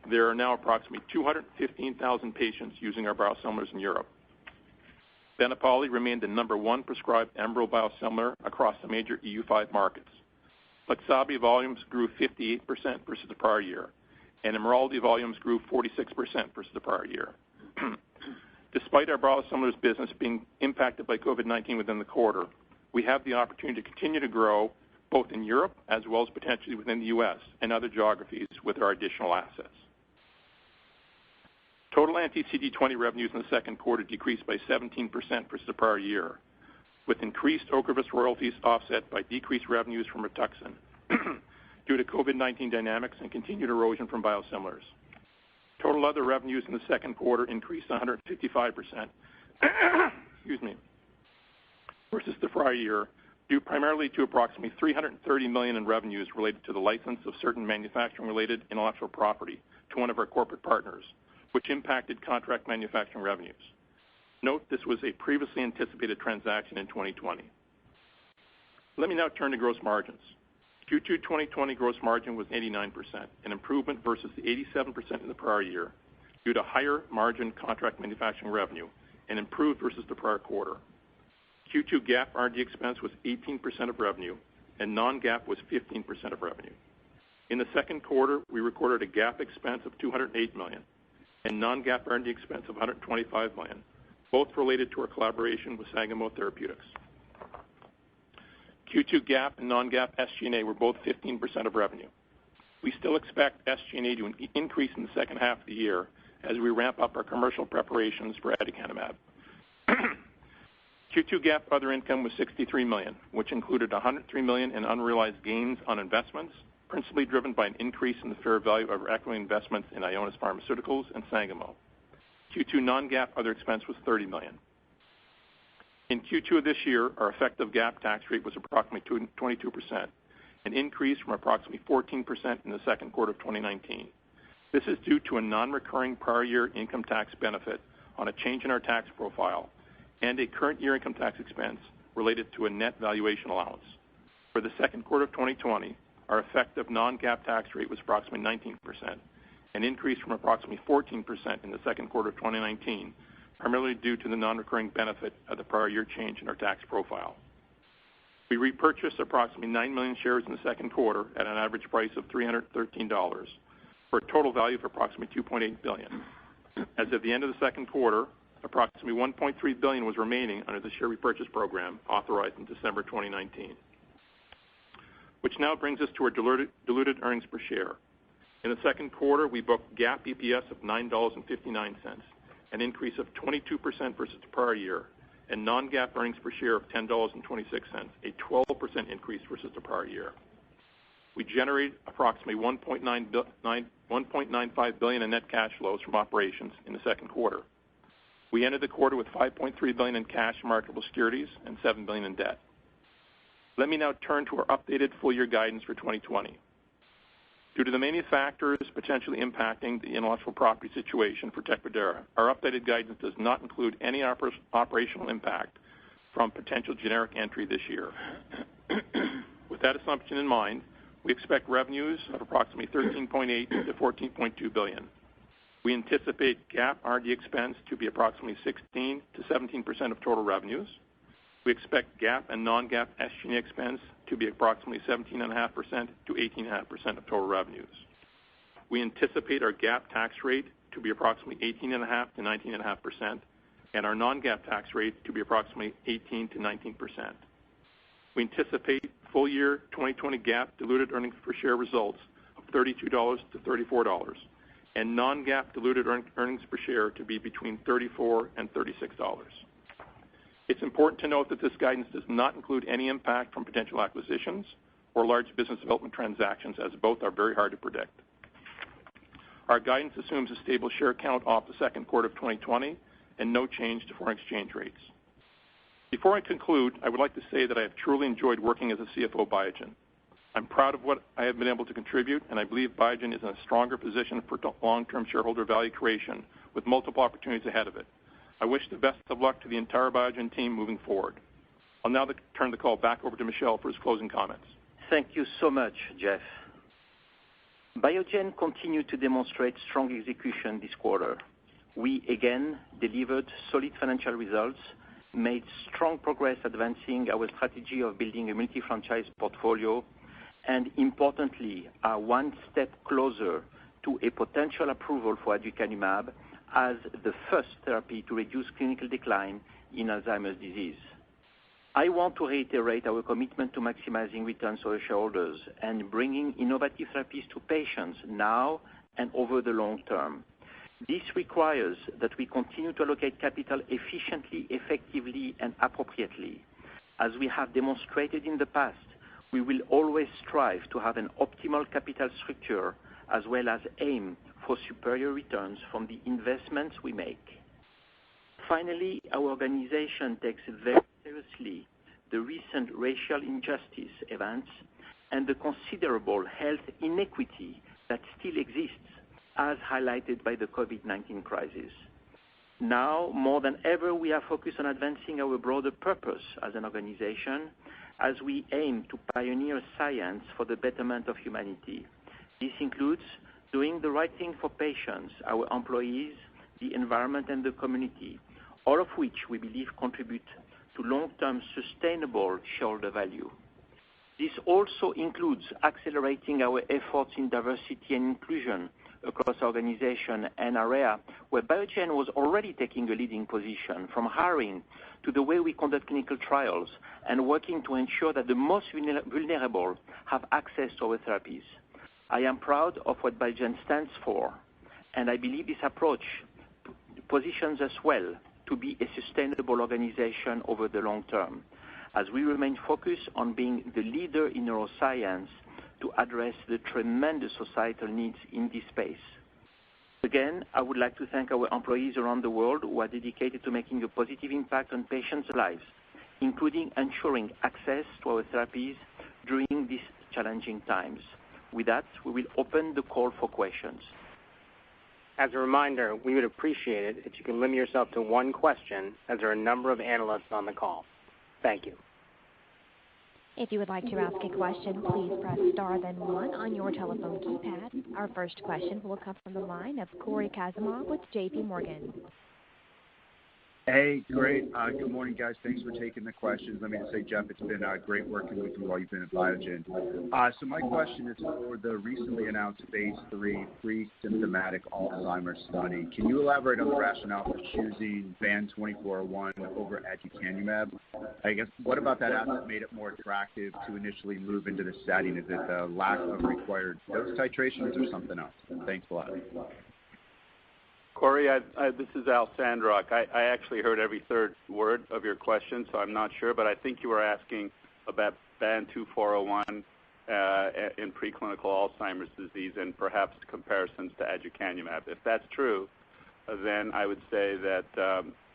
there are now approximately 215,000 patients using our biosimilars in Europe. Benepali remained the number one prescribed Enbrel biosimilar across the major EU5 markets. Flexabi volumes grew 58% versus the prior year, and Imraldi volumes grew 46% versus the prior year. Despite our biosimilars business being impacted by COVID-19 within the quarter, we have the opportunity to continue to grow both in Europe as well as potentially within the U.S. and other geographies with our additional assets. Total anti-CD20 revenues in the second quarter decreased by 17% versus the prior year, with increased Ocrevus royalties offset by decreased revenues from Rituxan due to COVID-19 dynamics and continued erosion from biosimilars. Total other revenues in the second quarter increased 155% excuse me, versus the prior year, due primarily to approximately $330 million in revenues related to the license of certain manufacturing-related intellectual property to one of our corporate partners, which impacted contract manufacturing revenues. Note this was a previously anticipated transaction in 2020. Let me now turn to gross margins. Q2 2020 gross margin was 89%, an improvement versus the 87% in the prior year due to higher margin contract manufacturing revenue and improved versus the prior quarter. Q2 GAAP R&D expense was 18% of revenue, and non-GAAP was 15% of revenue. In the second quarter, we recorded a GAAP expense of $208 million and non-GAAP R&D expense of $125 million, both related to our collaboration with Sangamo Therapeutics. Q2 GAAP and non-GAAP SG&A were both 15% of revenue. We still expect SG&A to increase in the second half of the year as we ramp up our commercial preparations for aducanumab. Q2 GAAP other income was $63 million, which included $103 million in unrealized gains on investments, principally driven by an increase in the fair value of our equity investments in Ionis Pharmaceuticals and Sangamo. Q2 non-GAAP other expense was $30 million. In Q2 of this year, our effective GAAP tax rate was approximately 22%, an increase from approximately 14% in the second quarter of 2019. This is due to a non-recurring prior year income tax benefit on a change in our tax profile and a current year income tax expense related to a net valuation allowance. For the second quarter of 2020, our effective non-GAAP tax rate was approximately 19%, an increase from approximately 14% in the second quarter of 2019, primarily due to the non-recurring benefit of the prior year change in our tax profile. We repurchased approximately 9 million shares in the second quarter at an average price of $313 for a total value of approximately $2.8 billion. As of the end of the second quarter, approximately $1.3 billion was remaining under the share repurchase program authorized in December 2019. Which now brings us to our diluted earnings per share. In the second quarter, we booked GAAP EPS of $9.59, an increase of 22% versus the prior year, and non-GAAP earnings per share of $10.26, a 12% increase versus the prior year. We generated approximately $1.95 billion in net cash flows from operations in the second quarter. We ended the quarter with $5.3 billion in cash and marketable securities and $7 billion in debt. Let me now turn to our updated full-year guidance for 2020. Due to the many factors potentially impacting the intellectual property situation for Tecfidera, our updated guidance does not include any operational impact from potential generic entry this year. With that assumption in mind, we expect revenues of approximately $13.8 to $14.2 billion. We anticipate GAAP R&D expense to be approximately 16 to 17% of total revenues. We expect GAAP and non-GAAP SG&A expense to be approximately 17.5% to 18.5% of total revenues. We anticipate our GAAP tax rate to be approximately 18.5% to 19.5%, and our non-GAAP tax rate to be approximately 18 to 19%. We anticipate full-year 2020 GAAP diluted earnings per share results of $32 to $34, and non-GAAP diluted earnings per share to be between $34 and $36. It's important to note that this guidance does not include any impact from potential acquisitions or large business development transactions, as both are very hard to predict. Our guidance assumes a stable share count off the second quarter of 2020 and no change to foreign exchange rates. Before I conclude, I would like to say that I have truly enjoyed working as a CFO of Biogen. I'm proud of what I have been able to contribute, and I believe Biogen is in a stronger position for long-term shareholder value creation with multiple opportunities ahead of it. I wish the best of luck to the entire Biogen team moving forward. I'll now turn the call back over to Michel for his closing comments. Thank you so much, Jeff. Biogen continued to demonstrate strong execution this quarter. We again delivered solid financial results, made strong progress advancing our strategy of building a multi-franchise portfolio, and importantly, are one step closer to a potential approval for aducanumab as the first therapy to reduce clinical decline in Alzheimer's disease. I want to reiterate our commitment to maximizing returns to our shareholders and bringing innovative therapies to patients now and over the long term. This requires that we continue to allocate capital efficiently, effectively, and appropriately. As we have demonstrated in the past, we will always strive to have an optimal capital structure as well as aim for superior returns from the investments we make. Finally, our organization takes very seriously the recent racial injustice events and the considerable health inequity that still exists, as highlighted by the COVID-19 crisis. Now, more than ever, we are focused on advancing our broader purpose as an organization as we aim to pioneer science for the betterment of humanity. This includes doing the right thing for patients, our employees, the environment, and the community, all of which we believe contribute to long-term sustainable shareholder value. This also includes accelerating our efforts in diversity and inclusion across our organization, an area where Biogen was already taking a leading position, from hiring to the way we conduct clinical trials and working to ensure that the most vulnerable have access to our therapies. I am proud of what Biogen stands for, and I believe this approach positions us well to be a sustainable organization over the long term, as we remain focused on being the leader in neuroscience to address the tremendous societal needs in this space. Again, I would like to thank our employees around the world who are dedicated to making a positive impact on patients' lives, including ensuring access to our therapies during these challenging times. With that, we will open the call for questions. As a reminder, we would appreciate it if you can limit yourself to one question, as there are a number of analysts on the call. Thank you. If you would like to ask a question, please press star then one on your telephone keypad. Our first question will come from the line of Cory Kasimov with J.P. Morgan. Hey, great. Good morning, guys. Thanks for taking the questions. Let me just say, Jeff, it's been great working with you while you've been at Biogen. So my question is for the recently announced phase 3 pre-symptomatic Alzheimer's study. Can you elaborate on the rationale for choosing BAN2401 over aducanumab? I guess, what about that asset made it more attractive to initially move into the setting? Is it the lack of required dose titrations or something else? Thanks a lot. Corey, this is Al Sandrock. I actually heard every third word of your question, so I'm not sure, but I think you were asking about BAN2401 in preclinical Alzheimer's disease and perhaps comparisons to aducanumab. If that's true, then I would say that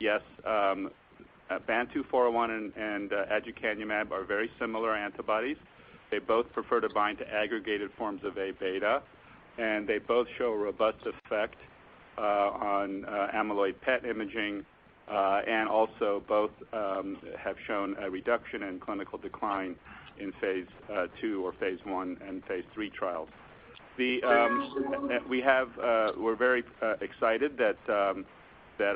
yes, BAN2401 and aducanumab are very similar antibodies. They both prefer to bind to aggregated forms of A-beta, and they both show a robust effect on amyloid PET imaging, and also both have shown a reduction in clinical decline in phase 2 or phase 1 and phase 3 trials. We're very excited that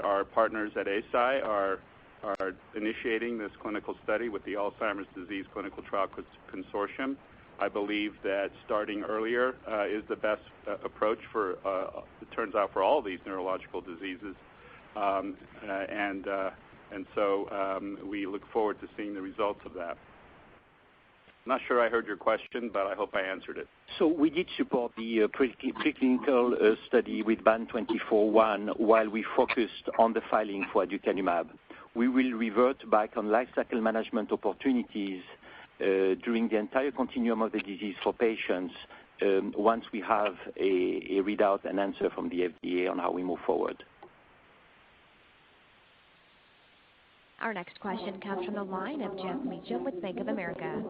our partners at Eisai are initiating this clinical study with the Alzheimer's Disease Clinical Trial Consortium. I believe that starting earlier is the best approach for, it turns out, for all of these neurological diseases. So we look forward to seeing the results of that. I'm not sure I heard your question, but I hope I answered it. So we did support the preclinical study with BAN2401 while we focused on the filing for aducanumab. We will revert back on life cycle management opportunities during the entire continuum of the disease for patients once we have a readout and answer from the FDA on how we move forward. Our next question comes from the line of Jeff Meacham with Bank of America.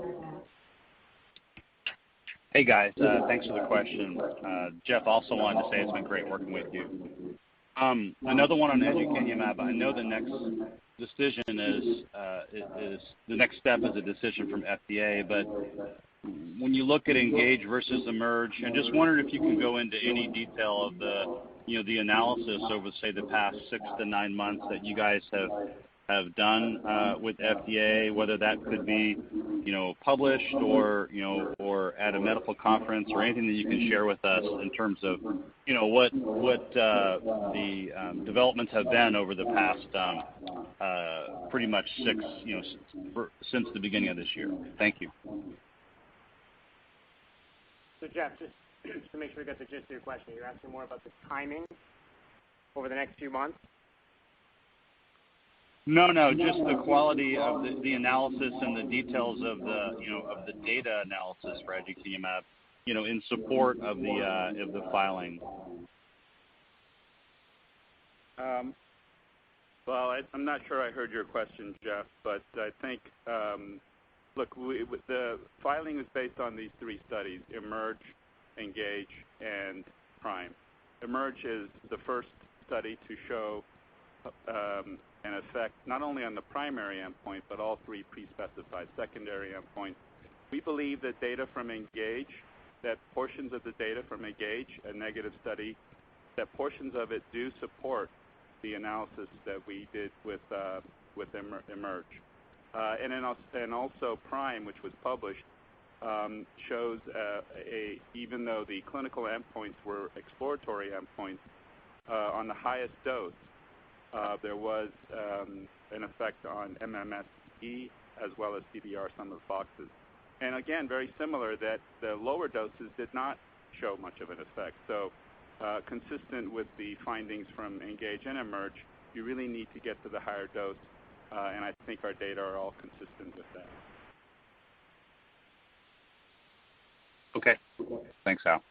Hey guys, thanks for the question. Jeff, also wanted to say it's been great working with you. Another one on aducanumab. I know the next decision is the next step is a decision from FDA, but when you look at Engage versus Emerge, I'm just wondering if you can go into any detail of the analysis over, say, the past 6 to 9 months that you guys have done with FDA, whether that could be published or at a medical conference, or anything that you can share with us in terms of what the developments have been over the past pretty much since the beginning of this year. Thank you. So Jeff, just to make sure we got the gist of your question, you're asking more about the timing over the next few months? No, just the quality of the analysis and the details of the data analysis for aducanumab, in support of the filing. Well, I'm not sure I heard your question, Jeff, but I think, look, the filing is based on these 3 studies: Emerge, Engage, and Prime. Emerge is the first study to show an effect not only on the primary endpoint, but all 3 pre-specified secondary endpoints. We believe that data from Engage, that portions of the data from Engage, a negative study, that portions of it do support the analysis that we did with Emerge. And also Prime, which was published, shows even though the clinical endpoints were exploratory endpoints, on the highest dose, there was an effect on MMSE as well as CDR sum of boxes. And again, very similar, that the lower doses did not show much of an effect. So consistent with the findings from Engage and Emerge, you really need to get to the higher dose, and I think our data are all consistent with that. Okay. Thanks, Al.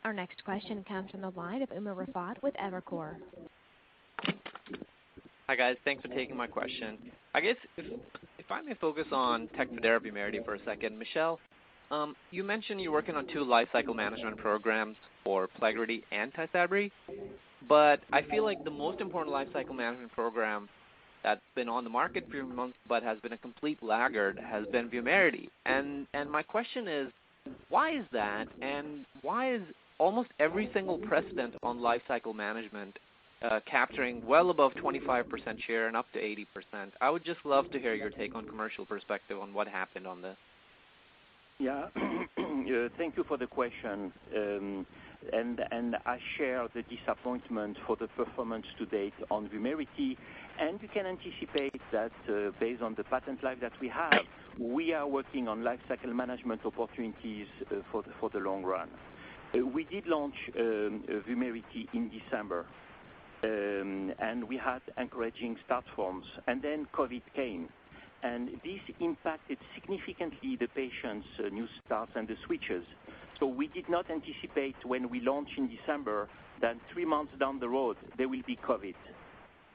Our next question comes from the line of Umer Raffat with Evercore. Hi guys, thanks for taking my question. I guess if I may focus on Tecfidera Vumerity for a second. Michelle, you mentioned you're working on 2 life cycle management programs for Plegridy and Tysabri, but I feel like the most important life cycle management program that's been on the market for a few months but has been a complete laggard has been Vumerity. And my question is, why is that, and why is almost every single precedent on life cycle management capturing well above 25% share and up to 80%? I would just love to hear your take on commercial perspective on what happened on this. Yeah, thank you for the question. And I share the disappointment for the performance to date on Vumerity, and you can anticipate that based on the patent life that we have, we are working on life cycle management opportunities for the long run. We did launch Vumerity in December, and we had encouraging start forms, and then COVID came. And this impacted significantly the patients' new starts and the switches. So we did not anticipate when we launched in December that 3 months down the road there will be COVID.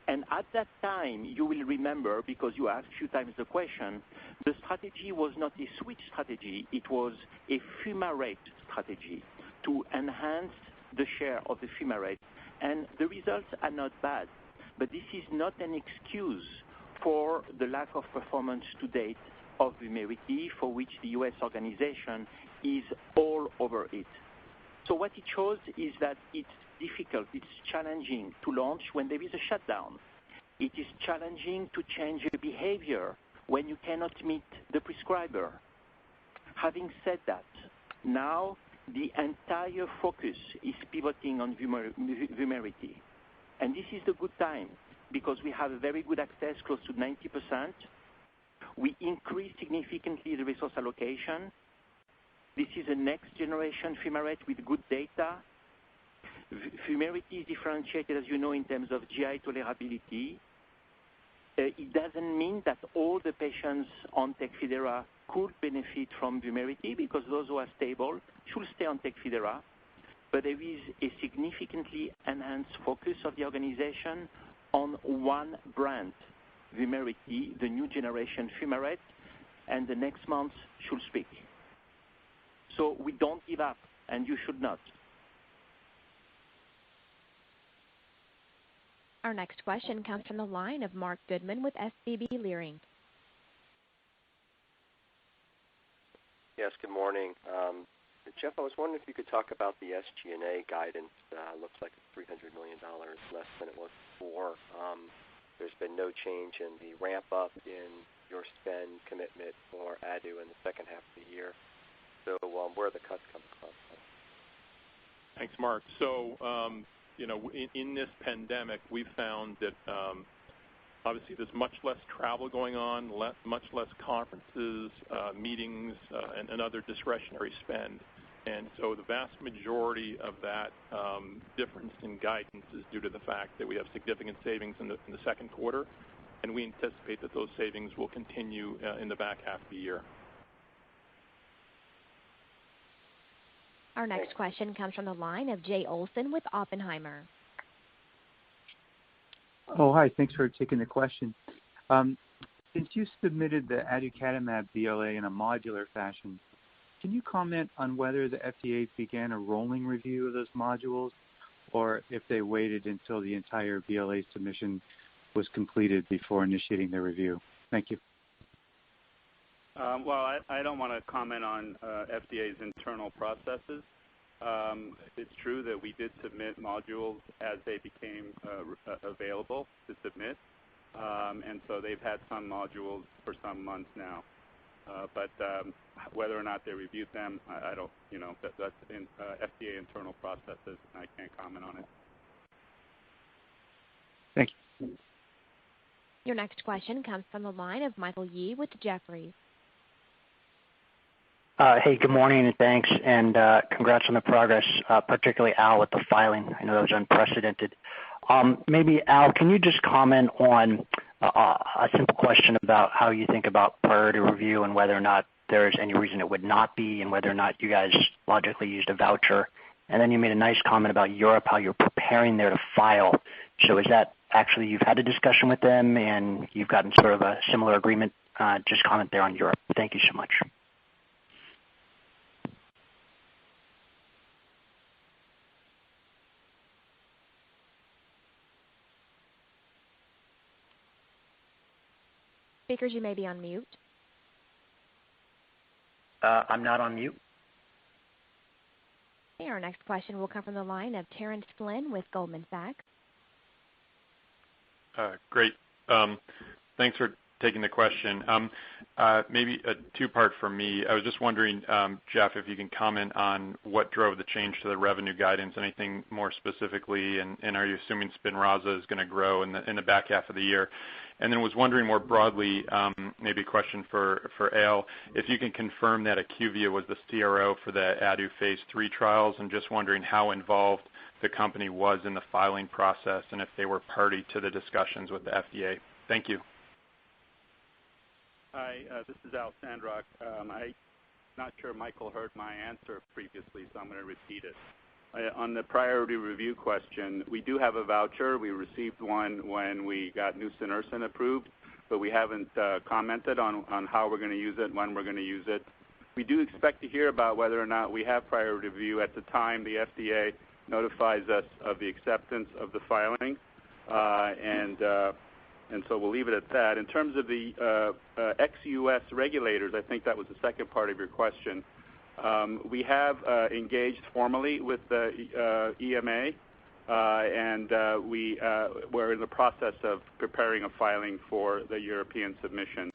And at that time, you will remember, because you asked a few times the question, the strategy was not a switch strategy, it was a fumarate strategy to enhance the share of the fumarate. And the results are not bad, but this is not an excuse for the lack of performance to date of Vumerity, for which the U.S. organization is all over it. So what it shows is that it's difficult, it's challenging to launch when there is a shutdown. It is challenging to change your behavior when you cannot meet the prescriber. Having said that, now the entire focus is pivoting on Vumerity. And this is the good time, because we have a very good access, close to 90%. We increase significantly the resource allocation. This is a next generation fumarate with good data. Vumerity is differentiated, as you know, in terms of GI tolerability. It doesn't mean that all the patients on Tecfidera could benefit from Vumerity, because those who are stable should stay on Tecfidera. But there is a significantly enhanced focus of the organization on one brand, Vumerity, the new generation fumarate, and the next month should speak. So we don't give up, and you should not. Our next question comes from the line of Mark Goodman with SVB Leerink. Yes, good morning. Jeff, I was wondering if you could talk about the SG&A guidance. Looks like it's $300 million less than it was before. There's been no change in the ramp up in your spend commitment for ADU in the second half of the year. So where are the cuts coming from? Thanks, Mark. So, in this pandemic, we've found that obviously there's much less travel going on, much less conferences, meetings, and other discretionary spend. And so the vast majority of that difference in guidance is due to the fact that we have significant savings in the second quarter, and we anticipate that those savings will continue in the back half of the year. Our next question comes from the line of Jay Olson with Oppenheimer. Oh, hi. Thanks for taking the question. Since you submitted the aducanumab BLA in a modular fashion, can you comment on whether the FDA began a rolling review of those modules, or if they waited until the entire BLA submission was completed before initiating their review? Thank you. Well, I don't want to comment on FDA's internal processes. It's true that we did submit modules as they became available to submit, and so they've had some modules for some months now. But whether or not they reviewed them, I don't, that's in FDA internal processes. I can't comment on it. Thank you. Your next question comes from the line of Michael Yee with Jefferies. Hey, good morning, and thanks, and congrats on the progress, particularly Al with the filing. I know that was unprecedented. Maybe, Al, can you just comment on a simple question about how you think about priority review and whether or not there's any reason it would not be, and whether or not you guys logically used a voucher? And then you made a nice comment about Europe, how you're preparing there to file. So is that actually you've had a discussion with them and you've gotten sort of a similar agreement? Just comment there on Europe. Thank you so much. Speakers, you may be on mute. I'm not on mute. Okay, our next question will come from the line of Terrence Flynn with Goldman Sachs. Great. Thanks for taking the question. Maybe a two-part for me. I was just wondering, Jeff, if you can comment on what drove the change to the revenue guidance, anything more specifically, and are you assuming SPINRAZA is going to grow in the back half of the year? And then was wondering more broadly, maybe a question for Al, if you can confirm that IQVIA was the CRO for the ADU phase 3 trials, and just wondering how involved the company was in the filing process and if they were party to the discussions with the FDA. Thank you. Hi, this is Al Sandrock. I'm not sure Michael heard my answer previously, so I'm going to repeat it. On the priority review question, we do have a voucher. We received one when we got nusinersen approved, but we haven't commented on how we're going to use it, when we're going to use it. We do expect to hear about whether or not we have priority review at the time the FDA notifies us of the acceptance of the filing, and so we'll leave it at that. In terms of the ex-U.S. regulators, I think that was the second part of your question. We have engaged formally with the EMA, and we're in the process of preparing a filing for the European submission.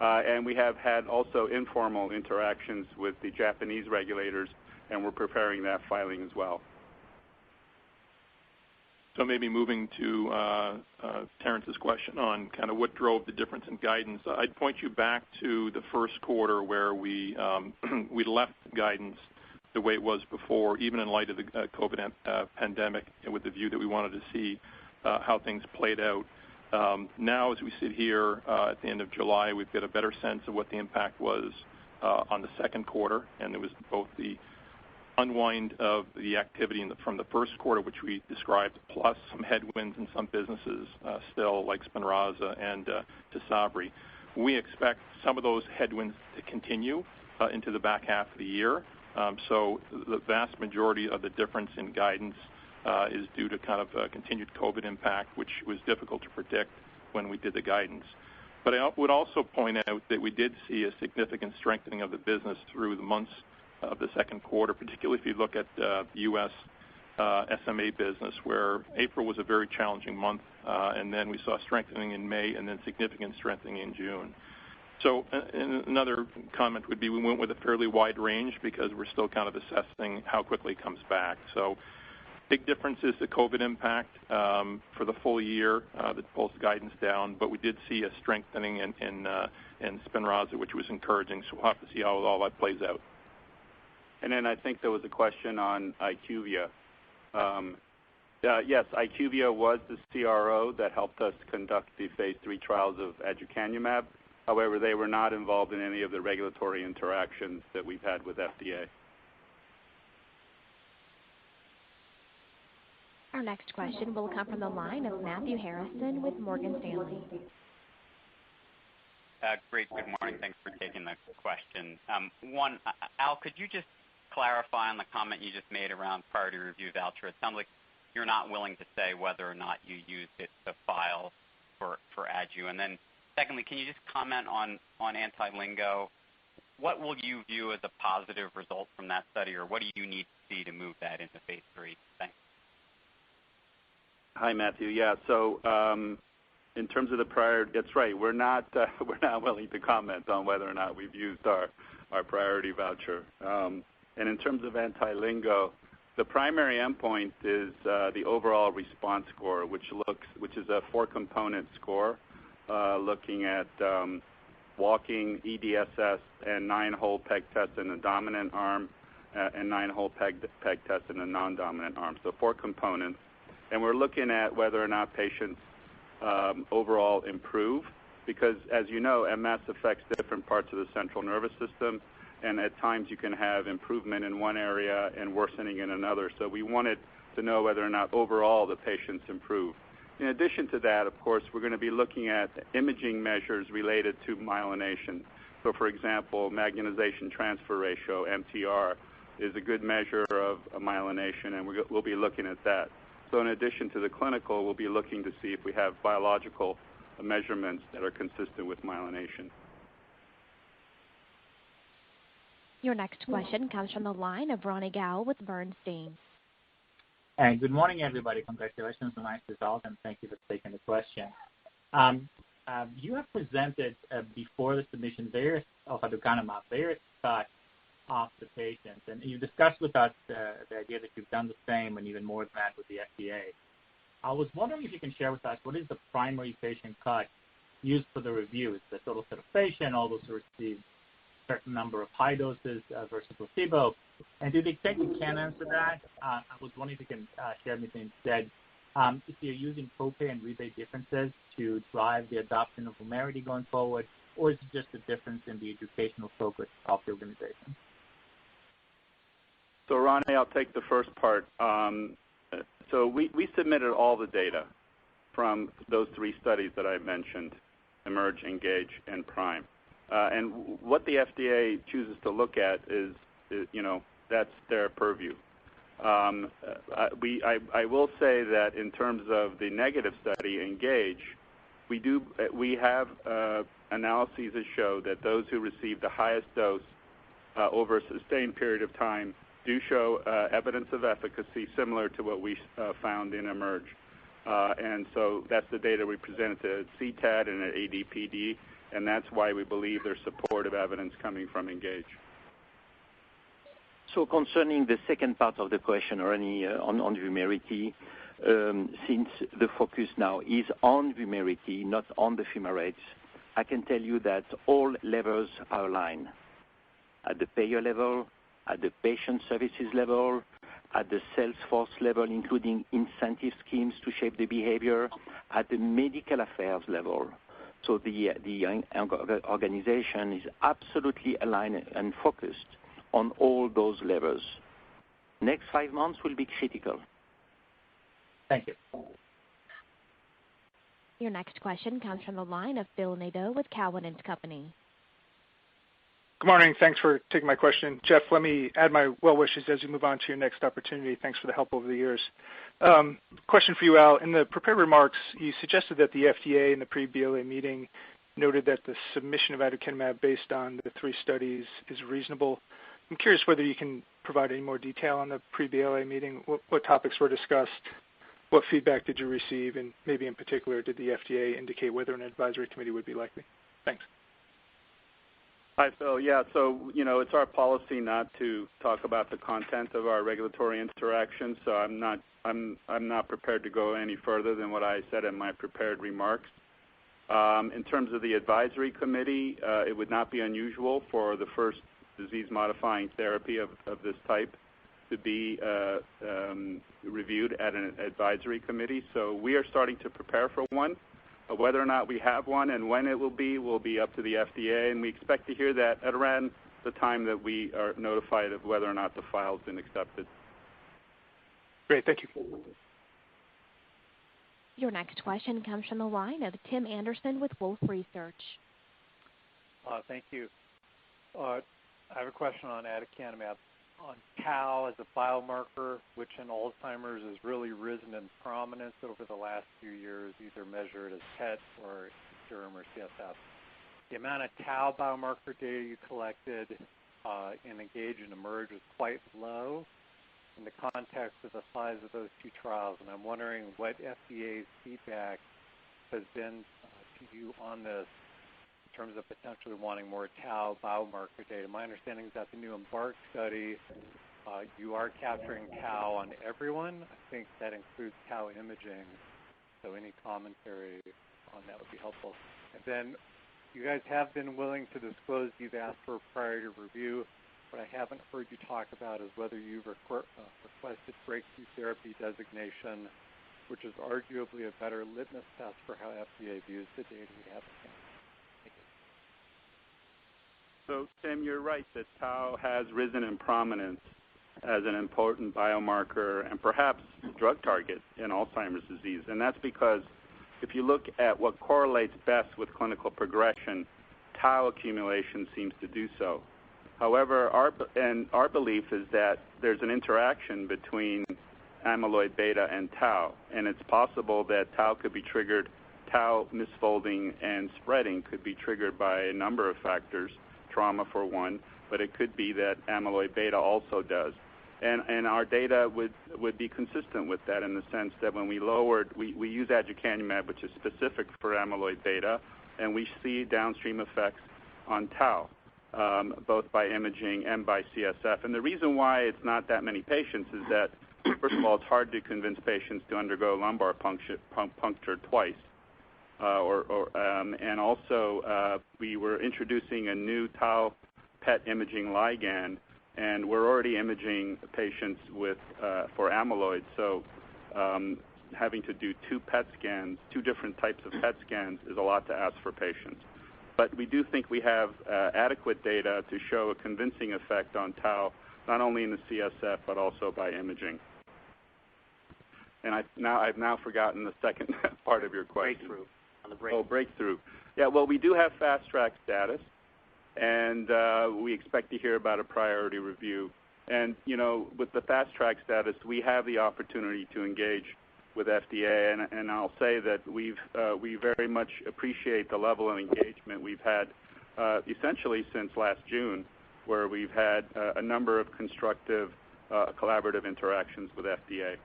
And we have had also informal interactions with the Japanese regulators, and we're preparing that filing as well. So maybe moving to Terrence's question on kind of what drove the difference in guidance, I'd point you back to the first quarter where we left guidance the way it was before, even in light of the COVID pandemic, and with the view that we wanted to see how things played out. Now, as we sit here at the end of July, we've got a better sense of what the impact was on the second quarter, and there was both the unwind of the activity from the first quarter, which we described, plus some headwinds in some businesses still, like SPINRAZA and Tysabri. We expect some of those headwinds to continue into the back half of the year. So the vast majority of the difference in guidance is due to kind of continued COVID impact, which was difficult to predict when we did the guidance. But I would also point out that we did see a significant strengthening of the business through the months of the second quarter, particularly if you look at the U.S. SMA business, where April was a very challenging month, and then we saw strengthening in May and then significant strengthening in June. So another comment would be we went with a fairly wide range because we're still kind of assessing how quickly it comes back. So big difference is the COVID impact for the full year that pulls guidance down, but we did see a strengthening in SPINRAZA, which was encouraging, so we'll have to see how all that plays out. And then I think there was a question on IQVIA. Yes, IQVIA was the CRO that helped us conduct the phase 3 trials of aducanumab. However, they were not involved in any of the regulatory interactions that we've had with FDA. Our next question will come from the line of Matthew Harrison with Morgan Stanley. Great. Good morning. Thanks for taking the question. One, Al, could you just clarify on the comment you just made around priority review voucher? It sounds like you're not willing to say whether or not you used it to file for ADU. And then secondly, can you just comment on anti-lingo? What will you view as a positive result from that study, or what do you need to see to move that into phase 3? Thanks. Hi, Matthew. Yeah, so in terms of the priority, that's right. We're not willing to comment on whether or not we've used our priority voucher. And in terms of anti-lingo, the primary endpoint is the overall response score, which is a 4-component score looking at walking, EDSS, and 9-hole peg test in the dominant arm, and 9-hole peg test in the non-dominant arm. So 4 components. And we're looking at whether or not patients overall improve, because as you know, MS affects different parts of the central nervous system, and at times you can have improvement in one area and worsening in another. So we wanted to know whether or not overall the patients improve. In addition to that, of course, we're going to be looking at imaging measures related to myelination. So for example, magnetization transfer ratio, MTR, is a good measure of myelination, and we'll be looking at that. So in addition to the clinical, we'll be looking to see if we have biological measurements that are consistent with myelination. Your next question comes from the line of Ronny Gal with Bernstein. Good morning, everybody. Congratulations on nice results, and thank you for taking the question. you have presented before the submission various of aducanumab, various cuts of the patients, and you discussed with us the idea that you've done the same and even more than that with the FDA. I was wondering if you can share with us what is the primary patient cut used for the review? Is the total set of patients, all those who received a certain number of high doses versus placebo? And to the extent you can answer that, I was wondering if you can share with me instead if you're using copay and rebate differences to drive the adoption of Vumerity going forward, or is it just a difference in the educational focus of the organization? So, Ronnie, I'll take the first part. So we submitted all the data from those three studies that I mentioned, Emerge, Engage, and Prime. And what the FDA chooses to look at is that's their purview. I will say that in terms of the negative study, Engage, we have analyses that show that those who receive the highest dose over a sustained period of time do show evidence of efficacy similar to what we found in Emerge. And so that's the data we presented to CTAD and at ADPD, and that's why we believe there's supportive evidence coming from Engage. So concerning the second part of the question, Ronnie, on Vumerity, since the focus now is on Vumerity, not on the fumarates, I can tell you that all levels are aligned. At the payer level, at the patient services level, at the sales force level, including incentive schemes to shape the behavior, at the medical affairs level. So the organization is absolutely aligned and focused on all those levels. Next 5 months will be critical. Thank you. Your next question comes from the line of Phil Nadeau with Cowen and Company. Good morning. Thanks for taking my question. Jeff, let me add my well wishes as you move on to your next opportunity. Thanks for the help over the years. Question for you, Al. In the prepared remarks, you suggested that the FDA in the pre-BLA meeting noted that the submission of aducanumab based on the 3 studies is reasonable. I'm curious whether you can provide any more detail on the pre-BLA meeting. What topics were discussed? What feedback did you receive? And maybe in particular, did the FDA indicate whether an advisory committee would be likely? Thanks. Hi, Phil. Yeah, so, it's our policy not to talk about the content of our regulatory interactions, so I'm not prepared to go any further than what I said in my prepared remarks. In terms of the advisory committee, it would not be unusual for the first disease-modifying therapy of this type to be reviewed at an advisory committee. So we are starting to prepare for one. Whether or not we have one and when it will be up to the FDA, and we expect to hear that at around the time that we are notified of whether or not the file has been accepted. Great, thank you. Your next question comes from the line of Tim Anderson with Wolfe Research. Thank you. I have a question on aducanumab. On tau as a biomarker, which in Alzheimer's has really risen in prominence over the last few years, either measured as PET or serum or CSF. The amount of tau biomarker data you collected in Engage and Emerge was quite low in the context of the size of those 2 trials, and I'm wondering what FDA's feedback has been to you on this in terms of potentially wanting more tau biomarker data. My understanding is that the new Embark study, you are capturing tau on everyone. I think that includes tau imaging, so any commentary on that would be helpful. And then you guys have been willing to disclose you've asked for a priority review. What I haven't heard you talk about is whether you've requested breakthrough therapy designation, which is arguably a better litmus test for how FDA views the data we have. So, Tim, you're right that tau has risen in prominence as an important biomarker and perhaps drug target in Alzheimer's disease. And that's because if you look at what correlates best with clinical progression, tau accumulation seems to do so. However, our belief is that there's an interaction between amyloid beta and tau, and it's possible that tau misfolding and spreading could be triggered by a number of factors, trauma for one, but it could be that amyloid beta also does. And our data would be consistent with that in the sense that when we use aducanumab, which is specific for amyloid beta, and we see downstream effects on tau, both by imaging and by CSF. And the reason why it's not that many patients is that, first of all, it's hard to convince patients to undergo lumbar puncture twice. And also, we were introducing a new tau PET imaging ligand, and we're already imaging patients for amyloid. So having to do two different types of PET scans, is a lot to ask for patients. But we do think we have adequate data to show a convincing effect on tau, not only in the CSF but also by imaging. And I've now forgotten the second part of your question. Breakthrough. On the breakthrough. Oh, breakthrough. Yeah, well, we do have fast track status, and we expect to hear about a priority review. And, with the fast track status, we have the opportunity to engage with FDA, and I'll say that we very much appreciate the level of engagement we've had essentially since last June, where we've had a number of constructive collaborative interactions with FDA.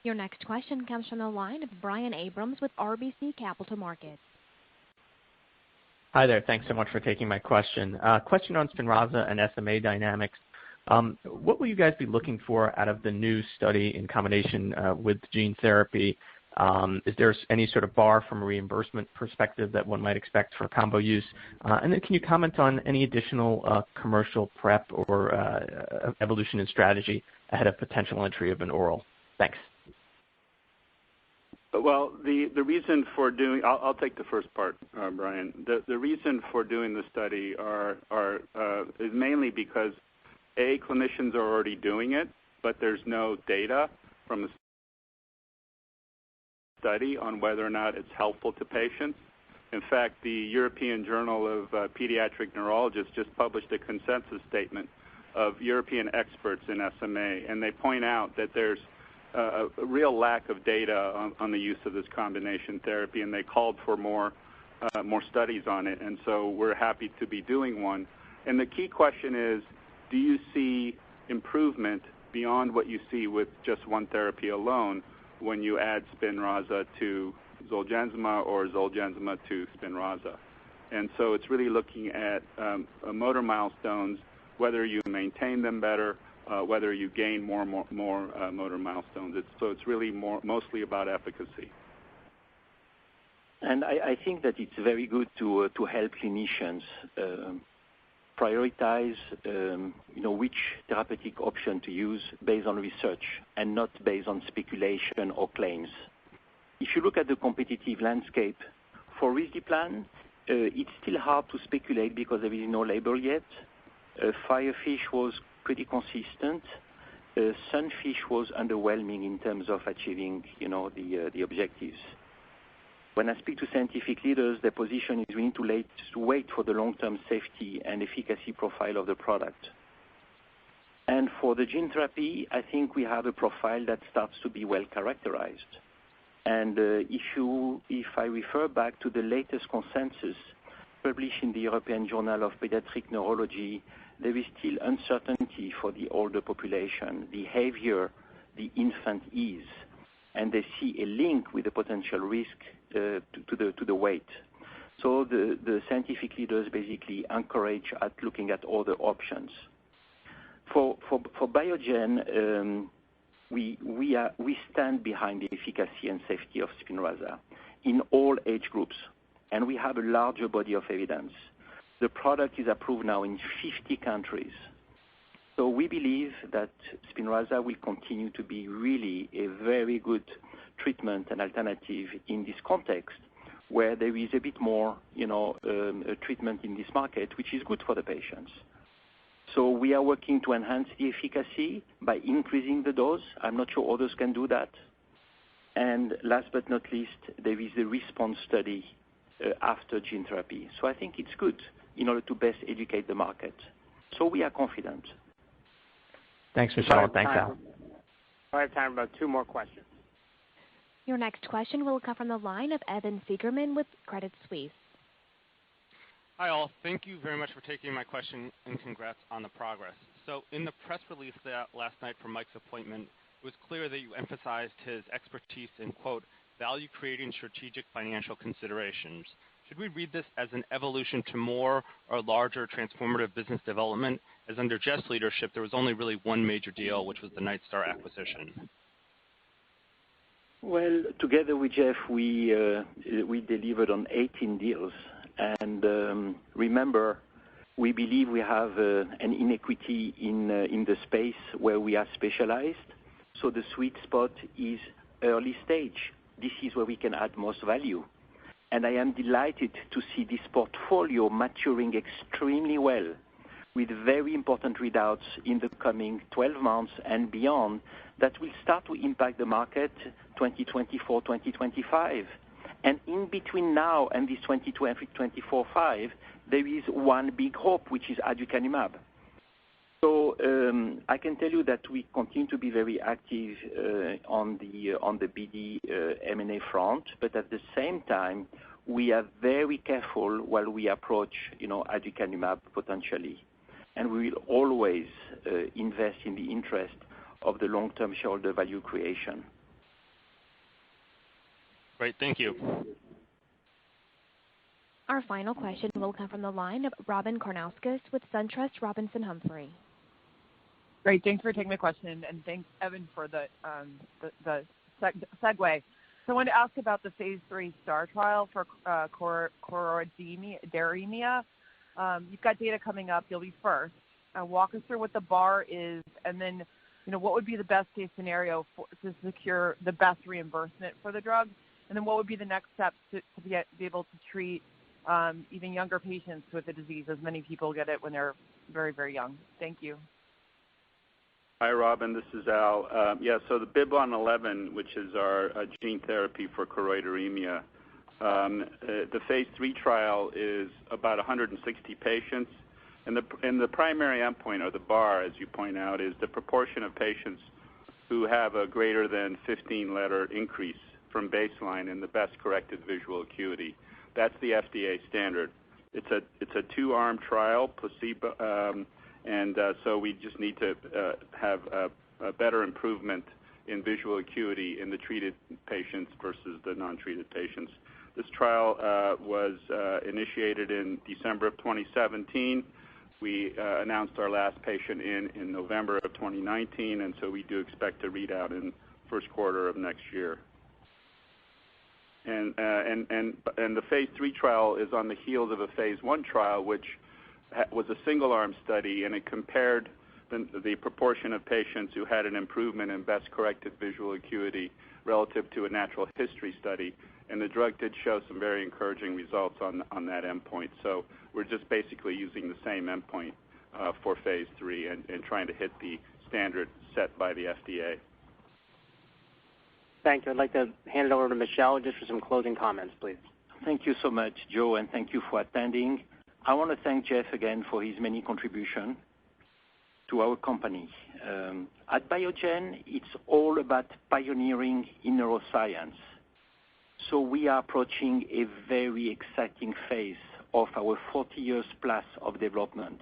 Your next question comes from the line of Brian Abrams with RBC Capital Markets. Hi there. Thanks so much for taking my question. Question on Spinraza and SMA dynamics. What will you guys be looking for out of the new study in combination with gene therapy? Is there any sort of bar from a reimbursement perspective that one might expect for combo use? And then can you comment on any additional commercial prep or evolution in strategy ahead of potential entry of an oral? Thanks. Well, the reason for doing, I'll take the first part, Brian. The reason for doing the study is mainly because clinicians are already doing it, but there's no data from the study on whether or not it's helpful to patients. In fact, the European Journal of Pediatric Neurologists just published a consensus statement of European experts in SMA, and they point out that there's a real lack of data on the use of this combination therapy, and they called for more studies on it, and so we're happy to be doing one. And the key question is, do you see improvement beyond what you see with just one therapy alone when you add Spinraza to Zolgensma or Zolgensma to Spinraza? And so it's really looking at motor milestones, whether you maintain them better, whether you gain more motor milestones. It's really mostly about efficacy. And I think that it's very good to help clinicians prioritize, which therapeutic option to use based on research and not based on speculation or claims. If you look at the competitive landscape for risdiplam, it's still hard to speculate because there is no label yet. Firefish was pretty consistent. Sunfish was underwhelming in terms of achieving, the objectives. When I speak to scientific leaders, their position is we need to wait for the long-term safety and efficacy profile of the product. And for the gene therapy, I think we have a profile that starts to be well characterized. And if I refer back to the latest consensus published in the European Journal of Pediatric Neurology, there is still uncertainty for the older population, the heavier the infant is, and they see a link with the potential risk to the weight. So the scientific leaders basically encourage at looking at other options. For Biogen, we stand behind the efficacy and safety of Spinraza in all age groups, and we have a larger body of evidence. The product is approved now in 50 countries. So we believe that Spinraza will continue to be really a very good treatment and alternative in this context where there is a bit more, treatment in this market, which is good for the patients. So we are working to enhance the efficacy by increasing the dose. I'm not sure others can do that. And last but not least, there is a response study after gene therapy. So I think it's good in order to best educate the market. So we are confident. Thanks, Michel. Thanks, Al. I have time for about two more questions. Your next question will come from the line of Evan Seigerman with Credit Suisse. Hi, all. Thank you very much for taking my question, and congrats on the progress. So in the press release last night for Mike's appointment, it was clear that you emphasized his expertise in, quote, value-creating strategic financial considerations. Should we read this as an evolution to more or larger transformative business development, as under Jeff's leadership, there was only really one major deal, which was the Nightstar acquisition? Well, together with Jeff, we delivered on 18 deals. And remember, we believe we have an inequity in the space where we are specialized. So the sweet spot is early stage. This is where we can add most value. And I am delighted to see this portfolio maturing extremely well with very important readouts in the coming 12 months and beyond that will start to impact the market 2024, 2025. And in between now and this 2024-5, there is one big hope, which is aducanumab. So I can tell you that we continue to be very active on the BD M&A front, but at the same time, we are very careful while we approach, aducanumab potentially. And we will always invest in the interest of the long-term shareholder value creation. Great, thank you. Our final question will come from the line of Robyn Karnauskas with SunTrust Robinson Humphrey. Great, thanks for taking the question, and thanks, Evan, for the segue. So I wanted to ask about the phase 3 STAR trial for choroideremia. You've got data coming up. You'll be first. Walk us through what the bar is, and then what would be the best case scenario to secure the best reimbursement for the drug, and then what would be the next steps to be able to treat even younger patients with the disease, as many people get it when they're very, very young. Thank you. Hi, Robyn. This is Al. So the BIIB111, which is our gene therapy for choroideremia, the phase 3 trial is about 160 patients. And the primary endpoint, or the bar, as you point out, is the proportion of patients who have a greater than 15-letter increase from baseline in the best corrected visual acuity. That's the FDA standard. It's a 2-arm trial, placebo, and so we just need to have a better improvement in visual acuity in the treated patients versus the non-treated patients. This trial was initiated in December of 2017. We announced our last patient in November of 2019, and so we do expect to read out in first quarter of next year. And the phase 3 trial is on the heels of a phase 1 trial, which was a single-arm study, and it compared the proportion of patients who had an improvement in best corrected visual acuity relative to a natural history study. And the drug did show some very encouraging results on that endpoint. So we're just basically using the same endpoint for phase 3 and trying to hit the standard set by the FDA. Thank you. I'd like to hand it over to Michel just for some closing comments, please. Thank you so much, Joe, and thank you for attending. I want to thank Jeff again for his many contributions to our company. At Biogen, it's all about pioneering in neuroscience. So we are approaching a very exciting phase of our 40 years plus of development.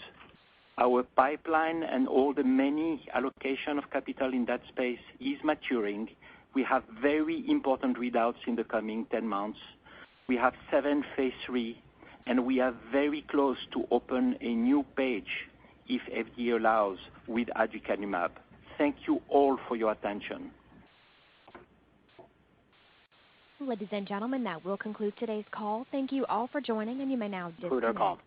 Our pipeline and all the many allocation of capital in that space is maturing. We have very important readouts in the coming 10 months. We have 7 phase 3, and we are very close to open a new page, if FDA allows, with aducanumab. Thank you all for your attention. Ladies and gentlemen, that will conclude today's call. Thank you all for joining, and you may now disconnect. Conclude our call.